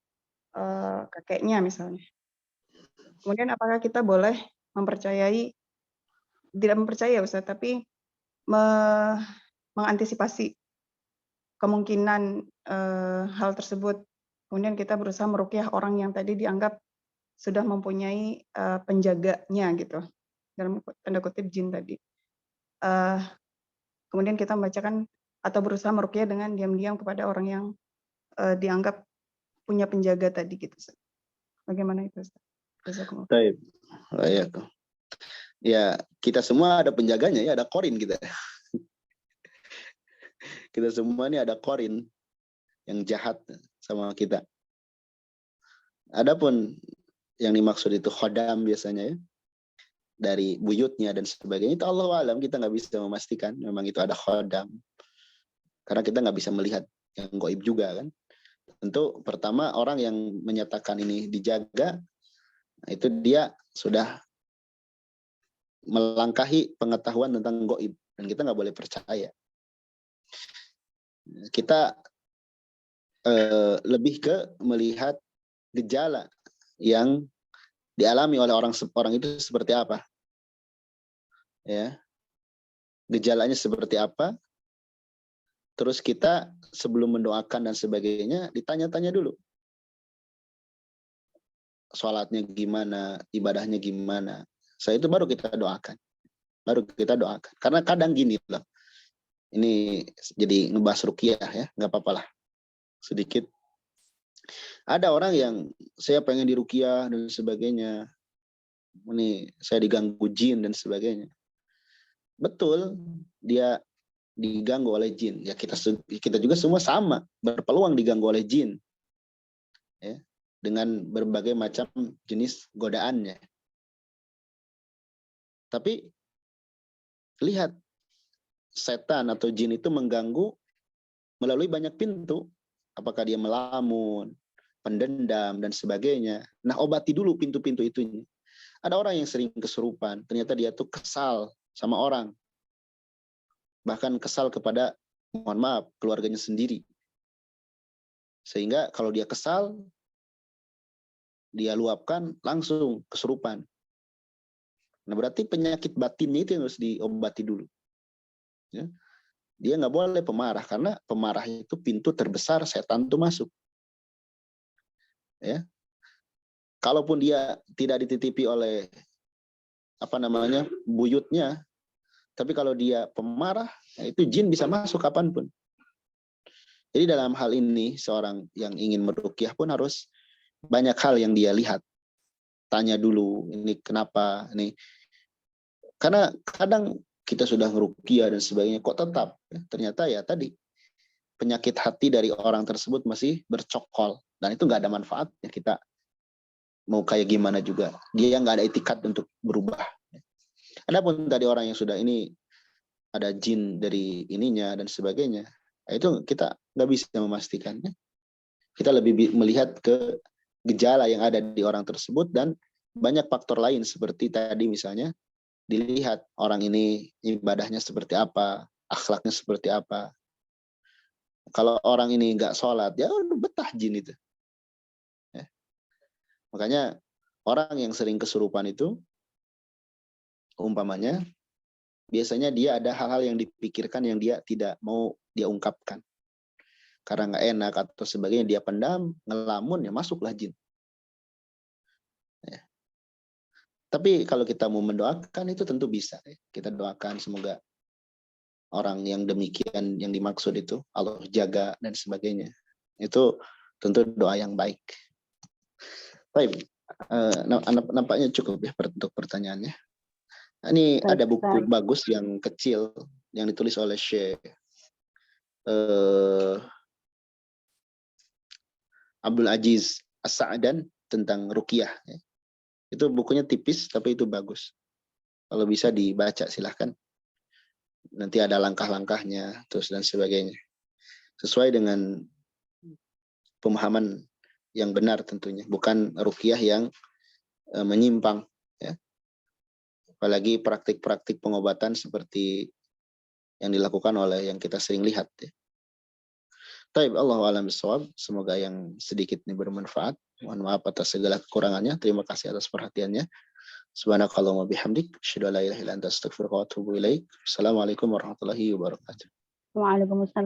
kakeknya misalnya. Kemudian apakah kita boleh tidak mempercayai Ustaz, tapi mengantisipasi kemungkinan hal tersebut. Kemudian kita berusaha meruqyah orang yang tadi dianggap sudah mempunyai penjaganya gitu, dalam tanda kutip jin tadi. Kemudian kita membacakan atau berusaha meruqyah dengan diam-diam kepada orang yang dianggap punya penjaga tadi gitu. Bagaimana itu Ustaz? Baik. Ya, kita semua ada penjaganya ya, ada korin kita. Kita semua ini ada korin yang jahat sama kita. Adapun yang dimaksud itu khodam biasanya ya, dari buyutnya dan sebagainya, itu Allah alam, kita nggak bisa memastikan memang itu ada khodam. Karena kita nggak bisa melihat yang gaib juga kan. Tentu pertama orang yang menyatakan ini dijaga, itu dia sudah melangkahi pengetahuan tentang gaib, dan kita nggak boleh percaya. Kita lebih ke melihat gejala yang dialami oleh orang itu seperti apa, ya, gejalanya seperti apa. Terus kita sebelum mendoakan dan sebagainya ditanya-tanya dulu, sholatnya gimana, ibadahnya gimana. Setelah itu baru kita doakan. Karena kadang gini loh, ini jadi ngebahas ruqyah ya, nggak apa-apa lah sedikit. Ada orang yang saya pengen diruqyah dan sebagainya, ini saya diganggu jin dan sebagainya. Betul, dia diganggu oleh jin. Ya kita juga semua sama, berpeluang diganggu oleh jin, ya, dengan berbagai macam jenis godaannya. Tapi lihat, setan atau jin itu mengganggu melalui banyak pintu. Apakah dia melamun, pendendam, dan sebagainya. Nah, obati dulu pintu-pintu itu. Ada orang yang sering kesurupan, ternyata dia tuh kesal sama orang. Bahkan kesal kepada, mohon maaf, keluarganya sendiri. Sehingga kalau dia kesal, dia luapkan, langsung kesurupan. Nah, berarti penyakit batinnya itu yang harus diobati dulu. Ya. Dia nggak boleh pemarah, karena pemarah itu pintu terbesar setan itu masuk. Ya. Kalaupun dia tidak dititipi oleh buyutnya, tapi kalau dia pemarah, itu jin bisa masuk kapanpun. Jadi dalam hal ini seorang yang ingin meruqyah pun harus banyak hal yang dia lihat. Tanya dulu, ini kenapa, ini. Karena kadang kita sudah ngeruqyah dan sebagainya, kok tetap ternyata ya tadi penyakit hati dari orang tersebut masih bercokol, dan itu nggak ada manfaatnya. Kita mau kayak gimana juga, dia nggak ada itikat untuk berubah. Adapun tadi orang yang sudah ini ada jin dari ininya dan sebagainya, itu kita nggak bisa memastikannya. Kita lebih melihat ke gejala yang ada di orang tersebut dan banyak faktor lain seperti tadi misalnya dilihat orang ini ibadahnya seperti apa, akhlaknya seperti apa. Kalau orang ini nggak sholat, ya udah betah jin itu. Ya. Makanya orang yang sering kesurupan itu, umpamanya, biasanya dia ada hal-hal yang dipikirkan yang dia tidak mau dia ungkapkan. Karena nggak enak atau sebagainya, dia pendam, ngelamun, ya masuklah jin. Ya. Tapi kalau kita mau mendoakan itu tentu bisa. Kita doakan semoga orang yang demikian yang dimaksud itu Allah jaga dan sebagainya. Itu tentu doa yang baik. Baik, nampaknya cukup ya untuk pertanyaannya. Ini Baik, ada buku Ustaz. bagus yang kecil yang ditulis oleh Syekh Abdul Aziz As-Sa'dan tentang ruqyah. Itu bukunya tipis tapi itu bagus. Kalau bisa dibaca silahkan. Nanti ada langkah-langkahnya terus dan sebagainya. Sesuai dengan pemahaman yang benar tentunya, bukan ruqyah yang menyimpang ya. Apalagi praktik-praktik pengobatan seperti yang dilakukan oleh yang kita sering lihat ya. Taib, Allahu a'lam bishawab. Semoga yang sedikit ini bermanfaat. Mohon maaf atas segala kekurangannya. Terima kasih atas perhatiannya. Subhanakallahumma bihamdik, asyhadu an la ilaha illa anta astaghfiruka wa atubu ilaik. Assalamualaikum warahmatullahi wabarakatuh. Waalaikumsalam.